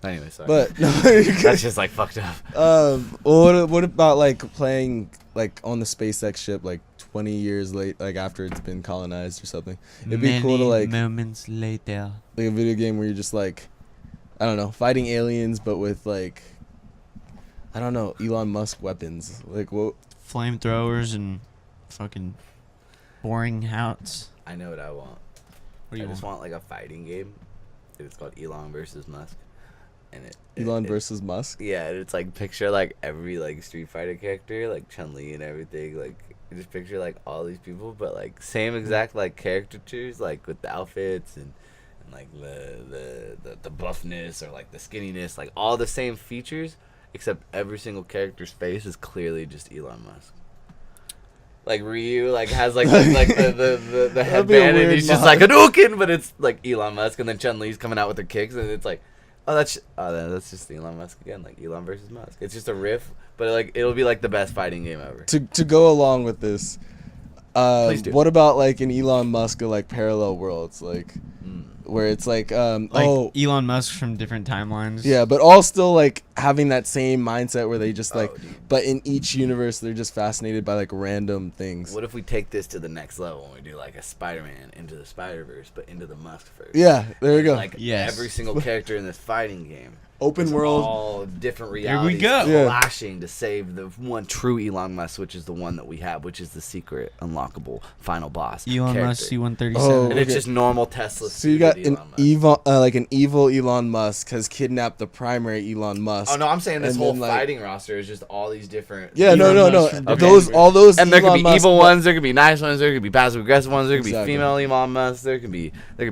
Anyway, sorry. But no, you're good. That's just like fucked up. Well, what about like playing like on the SpaceX ship like 20 years late, like after it's been colonized or something? It'd be cool to like moments later. a video game where you're just like, I don't know, fighting aliens, but with like, I don't know, Elon Musk weapons. Like what? Flamethrowers and fucking boring houts. I know what I want. What do I you just want? want like a fighting game. It's called Elon versus Musk, and Elon versus Musk. Yeah, and it's like picture like every like Street Fighter character, like Chun-Li and everything. Like just picture like all these people, but like same exact like caricatures, like with the outfits and like the buffness or like the skinniness, like all the same features, except every single character's face is clearly just Elon Musk. Like Ryu, like has like the That'd be a headband, and weird he's just mod. like Hadouken, but it's like Elon Musk, and then Chun-Li's coming out with her kicks, and it's like, that's just Elon Musk again, like Elon versus Musk. It's just a riff, but like it'll be like the best fighting game ever. To go along with this, Please do. what about like an Elon Musk or like parallel worlds, like where it's like Elon Musk from different timelines. yeah, but all still like having that same mindset where they just like, Oh, dude. but in each universe they're just fascinated by like random things. What if we take this to the next level and we do like a Spider-Man into the Spider-Verse, but into the Musk-verse? Yeah, there we go. Like Yes. every single character in this fighting game. Open is world. all different we realities go. Yeah. clashing to save the one true Elon Musk, which is the one that we have, which is the secret unlockable final boss. Elon character. Musk C-137. Oh, And it's okay. just normal Tesla. So you got stupid an Elon Musk. evil Elon Musk has kidnapped the primary Elon Musk. Oh no, I'm saying this and whole then, like- fighting roster is just all these different. Yeah, no, Elon no, Musk no. from different Those all those and there could Elon be Musk evil ones, there could be nice ones, there could be passive aggressive ones, there could Exactly. be female Elon Musk, there could be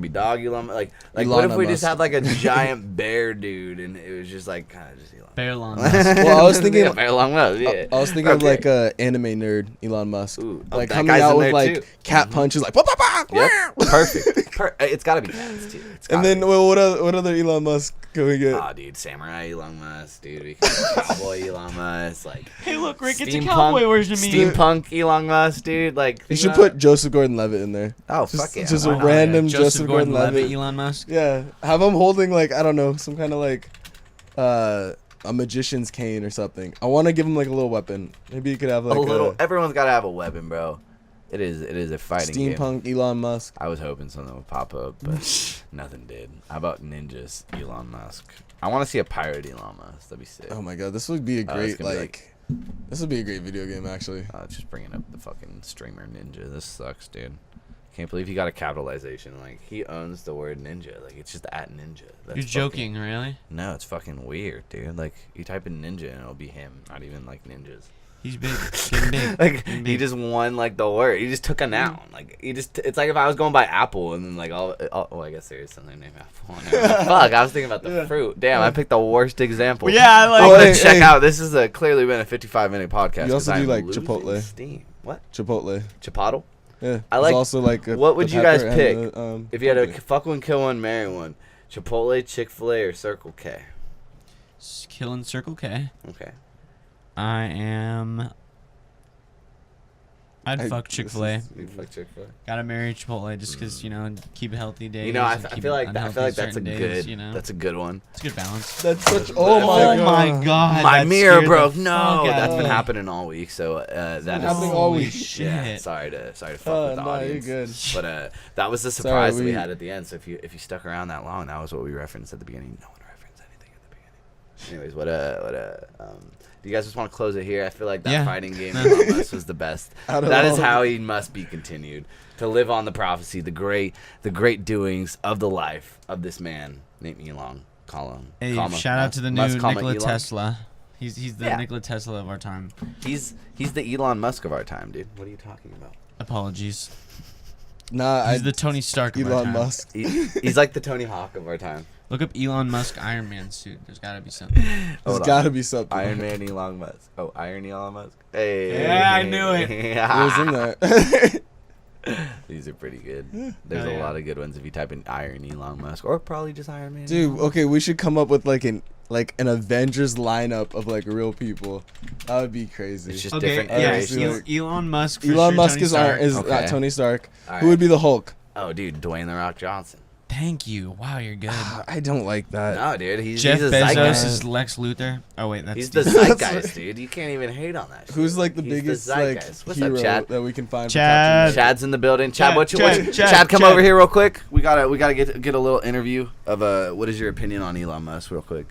dog Elon Musk. Like Elon what if we just Musk. had like a giant bear dude and it was just like kind of just Elon. Bear Elon Musk. Musk. Well, I was thinking- yeah, bear Elon Musk. Yeah. I was thinking of Okay. like a anime nerd Elon Musk, Ooh, like that coming guy's out in with there like too. cat punches, like "Bah, bah, bah, Yep, wah." perfect. It's got to be cats too. It's And gotta then be. well, what other Elon Musk can we get? Oh, dude, samurai Elon Musk, dude. We can cowboy Elon Musk, like Hey, look, Rick, it's a steampunk- cowboy version of me. Steampunk Elon Musk, dude. Like You think should about put it. Joseph Gordon-Levitt in there. Oh, just, fuck yeah. just why a not? random Joseph Gordon-Levitt. Elon Musk. Yeah, have him holding like I don't know some kind of like a magician's cane or something. I want to give him like a little weapon. Maybe you could have like a little. Everyone's got to have a weapon, bro. It is a fighting game. Steampunk Elon Musk. I was hoping something would pop up, but nothing did. How about ninjas, Elon Musk? I want to see a pirate Elon Musk. That'd be sick. Oh my god, this would be a it's great gonna be this would be a great video game actually. Just bringing up the fucking streamer ninja. This sucks, dude. Can't believe he got a capitalization. Like, he owns the word ninja. Like, it's just at ninja. You're joking, really? No, it's fucking weird, dude. Like, you type in ninja and it'll be him. Not even like ninjas. He's big. Getting big. Like, Getting he big. just won like the word. He just took a noun. Like, it's like if I was going by apple and then like well, I guess there is something named apple. Fuck, I was thinking about the fruit. Damn, I picked the worst example. Yeah, like. I want to check out. This is clearly been a 55-minute podcast. You also 'cause do, I'm like, losing Chipotle. Steam. What? Chipotle. Chipotle? Yeah. I like. There's also like What would you guys pepper pick and the, if you had to pepper. fuck one, kill one, marry one? Chipotle, Chick-fil-A, or Circle K? Killing Circle K. Okay. I'd fuck Chick-fil-A. You fuck Chick-fil-A. Gotta marry Chipotle just because, keep healthy days. You know, I and keep feel like unhealthy that's a certain good. days, you know? That's a good one. It's a good balance. That's such. Oh Oh my god. God. My that mirror scared the broke. fuck No, out that's of been me. happening all week. So that is happening all week. Yeah, Shit. sorry to fuck Oh, with the no, you're audience. good. But that was the surprise that we we- had at the end. So if you stuck around that long, that was what we referenced at the beginning. No one referenced anything at the beginning. Anyways, do you guys just want to close it here? I feel like that Yeah. fighting game Elon Musk was the best. Out of That is all- how he must be continued to live on the prophecy, the great doings of the life of this man named Elon. Hey, shout out to the new Musk, Nikola Elon. Tesla. He's the Yeah. Nikola Tesla of our time. He's the Elon Musk of our time, dude. What are you talking about? Apologies. Nah, He's the Tony Stark of our Elon time. Musk. He's like the Tony Hawk of our time. Look up Elon Musk Iron Man suit. There's gotta be something. There's Hold on. gotta be something. Iron Man Elon Musk. Oh, Iron Elon Musk. Hey. Yeah, I knew it. It was in there. These are pretty good. There's Oh, a yeah. lot of good ones if you type in Iron Elon Musk, or probably just Iron Man. Dude, okay, we should come up with like an Avengers lineup of like real people. That would be crazy. It's just Okay, different yeah, iterations. Elon Musk. For Elon sure, Musk Tony is Stark. Okay. Tony Stark. All Who would right. be the Hulk? Oh, dude, Dwayne the Rock Johnson. Thank you. Wow, you're good. I don't like that. No, dude, he's Jeff a Bezos zeitgeist. is Lex Luthor. Oh wait, that's He's the Steve. zeitgeist, dude. You can't even hate on that. Shit. Who's like the He's biggest like zeitgeist. What's hero up, Chad? that we can find? for Chad. Captain Chad's in the building. Chad, Chad, Chad, come Chad. over here real quick. We gotta get a little interview of what is your opinion on Elon Musk, real quick.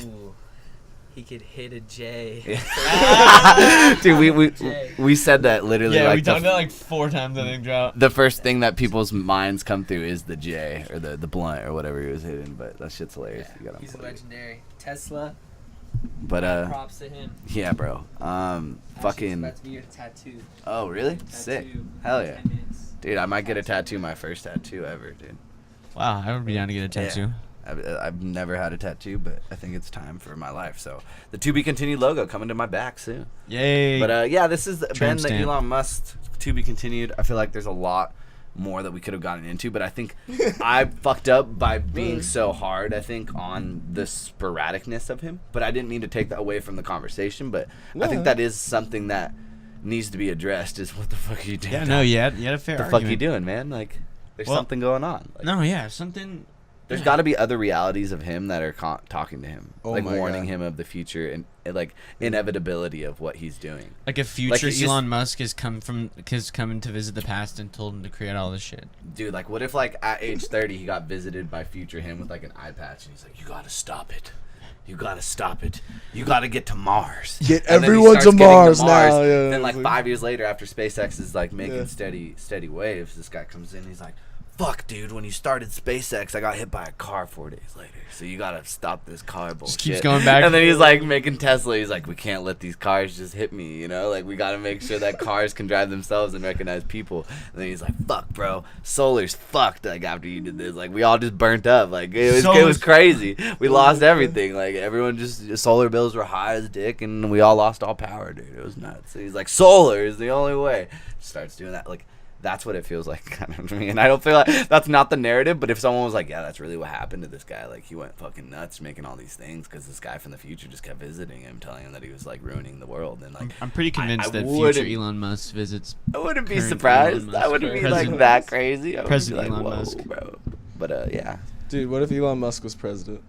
Ooh, he could hit a J. Dude, we said that literally. Yeah, like we talked about like 4 times I think. Drought. the first thing that people's minds come through is the J or the blunt or whatever he was hitting, but that shit's hilarious. You gotta He's unplug it. legendary. Tesla, But props to him. yeah, bro. Actually, Fucking. about to get a tattoo. Oh, really? Sick. Tattoo Hell in yeah. 10 minutes. Dude, I might get a tattoo. My first tattoo ever, dude. Wow, I would be down to get a tattoo. I've never had a tattoo, but I think it's time for my life. So the to be continued logo coming to my back soon. Yay. But yeah, this has been Tramp the stamp. Elon Musk to be continued. I feel like there's a lot more that we could have gotten into, but I think I fucked up by being so hard, I think, on the sporadicness of him. But I didn't mean to take that away from the conversation, but I think that is something that needs to be addressed is what the fuck are you doing? yeah, no, you had a fair What the argument. fuck you doing, man? Like, there's Well, something going on. Like, No, yeah, something. there's yeah. got to be other realities of him that are talking to him, Oh like my warning God. him of the future and like inevitability of what he's doing. Like a future he's just- Elon Musk has come to visit the past and told him to create all this shit. Dude, like, what if, like, at age 30, he got visited by future him with, like, an eye patch, and he's like, you gotta stop it. You gotta stop it. You gotta get to Mars. Get And then he everyone starts to getting Mars now, yeah, Then, like, it's like- 5 years later, after SpaceX is, like, making Yeah. steady waves, this guy comes in, he's like, fuck, dude, when you started SpaceX, I got hit by a car 4 days later. So you gotta stop this car bullshit. Just keeps going back. And then he's like making Tesla. He's like, we can't let these cars just hit me, you know? Like, we gotta make sure that cars can drive themselves and recognize people. And then he's like, fuck, bro, solar's fucked. Like, after you did this, like, we all just burnt up. Like, it was crazy. We lost everything. Like, everyone just solar bills were high as dick, and we all lost all power, dude. It was nuts. So he's like, solar is the only way. Starts doing that, like. That's what it feels like kind of to me. And I don't feel like that's not the narrative, but if someone was like, yeah, that's really what happened to this guy, like he went fucking nuts making all these things because this guy from the future just kept visiting him, telling him that he was like ruining the world. And like, I'm pretty convinced I that wouldn't- future Elon Musk visits. I wouldn't be current surprised. Elon I Musk. wouldn't be President- like that crazy. I would President be like, Elon whoa, Musk. bro. But yeah. Dude, what if Elon Musk was president?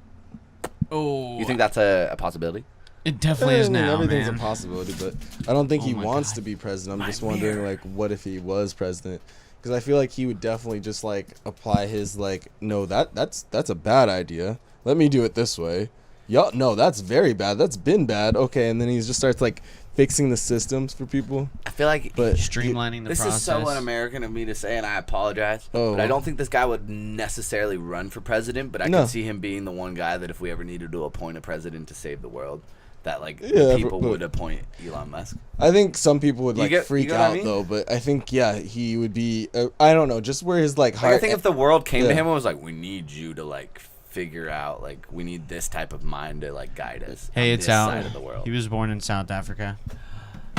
Oh, You think that's a possibility? It definitely is I mean, now, everything's man. a possibility, but I don't think Oh he my wants God. to be president. I'm just Nightmare. wondering, like, what if he was president? Because I feel like he would definitely just like apply his like, no, that's a bad idea. Let me do it this way. Yo, no, that's very bad. That's been bad. Okay, and then he just starts like fixing the systems for people. I feel like But Streamlining the this process. is so un-American of me to say, and I apologize. Oh. But I don't think this guy would necessarily run for president. But I No. can see him being the one guy that if we ever needed to appoint a president to save the world, that like Yeah, people but- would appoint Elon Musk. I think some people would You like get- freak you get what I out mean? though. But I think he would be. I don't know, just where his like Like, heart. I think if the world came to Yeah. him and was like, "We need you to like figure out like we need this type of mind to like guide us." Hey, on it's this out. side of the world. He was born in South Africa.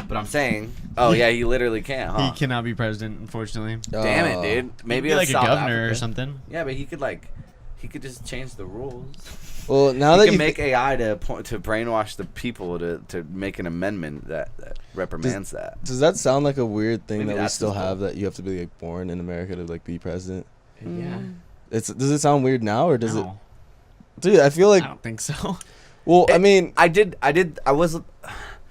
But I'm saying, oh yeah, he literally can't, huh? He cannot be president, unfortunately. Damn it, dude. Maybe He'd be like it's a South governor or Africa. something. Yeah, but he could just change the rules. Well, now He that can you make AI to brainwash the people to make an amendment that reprimands that. does that sound like a weird thing Maybe that we that's still his goal. have, that you have to be like born in America to like be president? Yeah. Does it sound weird now, or does it? No, Dude, I feel like. I don't think so. Well, I mean, I was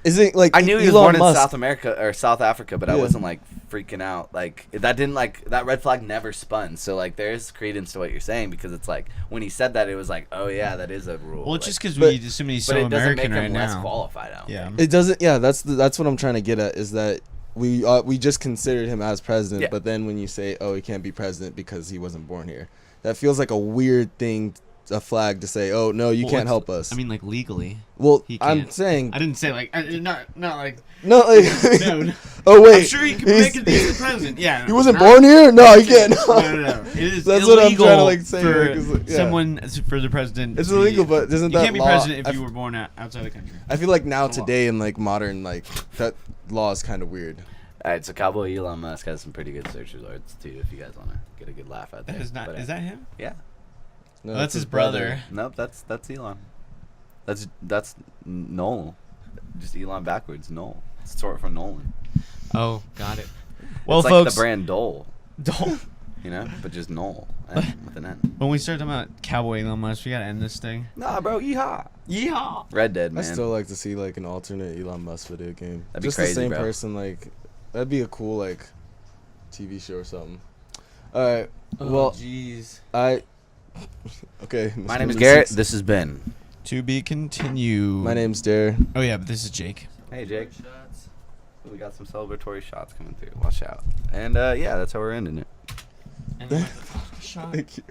is it like I knew he was Elon born in Musk? South America or South Africa, but I Yeah. wasn't like freaking out. Like that red flag never spun. So like there's credence to what you're saying, because it's like when he said that, it was like, oh yeah, that is a rule. Well, it's like, just because but- we assume he's but so it doesn't make American him right less now. qualified. I don't Yeah. think. It doesn't. Yeah, that's what I'm trying to get at, is that we just considered him as president, Yeah. but then when you say, oh, he can't be president because he wasn't born here, that feels like a weird thing, a flag to say, oh no, you Well, can't it's- help us. I mean, like legally. well, he I'm can't. saying I didn't say like not like no. Like, no. no. oh wait, I'm sure he could he's- make it decent president. Yeah. He wasn't not- born here. No, he can't. No. It is That's what I'm illegal trying to, like, say, for like, 'cause, like, yeah. someone for the president. It's to be- illegal, but isn't you that can't be law? president I if you f- were born outside the country. I feel like now It's a law. today in like modern like that law is kind of weird. All right, so Cowboy Elon Musk has some pretty good search results too. If you guys want to get a good laugh out there. That is not. But, Is that him? Yeah. No, Oh, that's his brother. Nope. That's Elon. That's Noel. Just Elon backwards. Noel. It's short for Nolan. Oh, got it. Well, it's like folks, the brand Dole, don't. you know, but just Noel and with an N. When we start talking about Cowboy Elon Musk, we gotta end this thing. Nah, bro. Yeehaw. Yeehaw! Red Dead, man. I still like to see like an alternate Elon Musk video game. That'd be Just crazy, the same bro. person, like that'd be a cool like TV show or something. All right. Well, jeez. I. Okay. My Mr. name is Lucius. Garrett. This has been. To be continued. My name's Dare. Oh yeah, but this is Jake. Hey, Jake. We got some celebratory shots coming through. Watch out. And yeah, that's how we're ending it. And what the fuck, Sean? Thank you.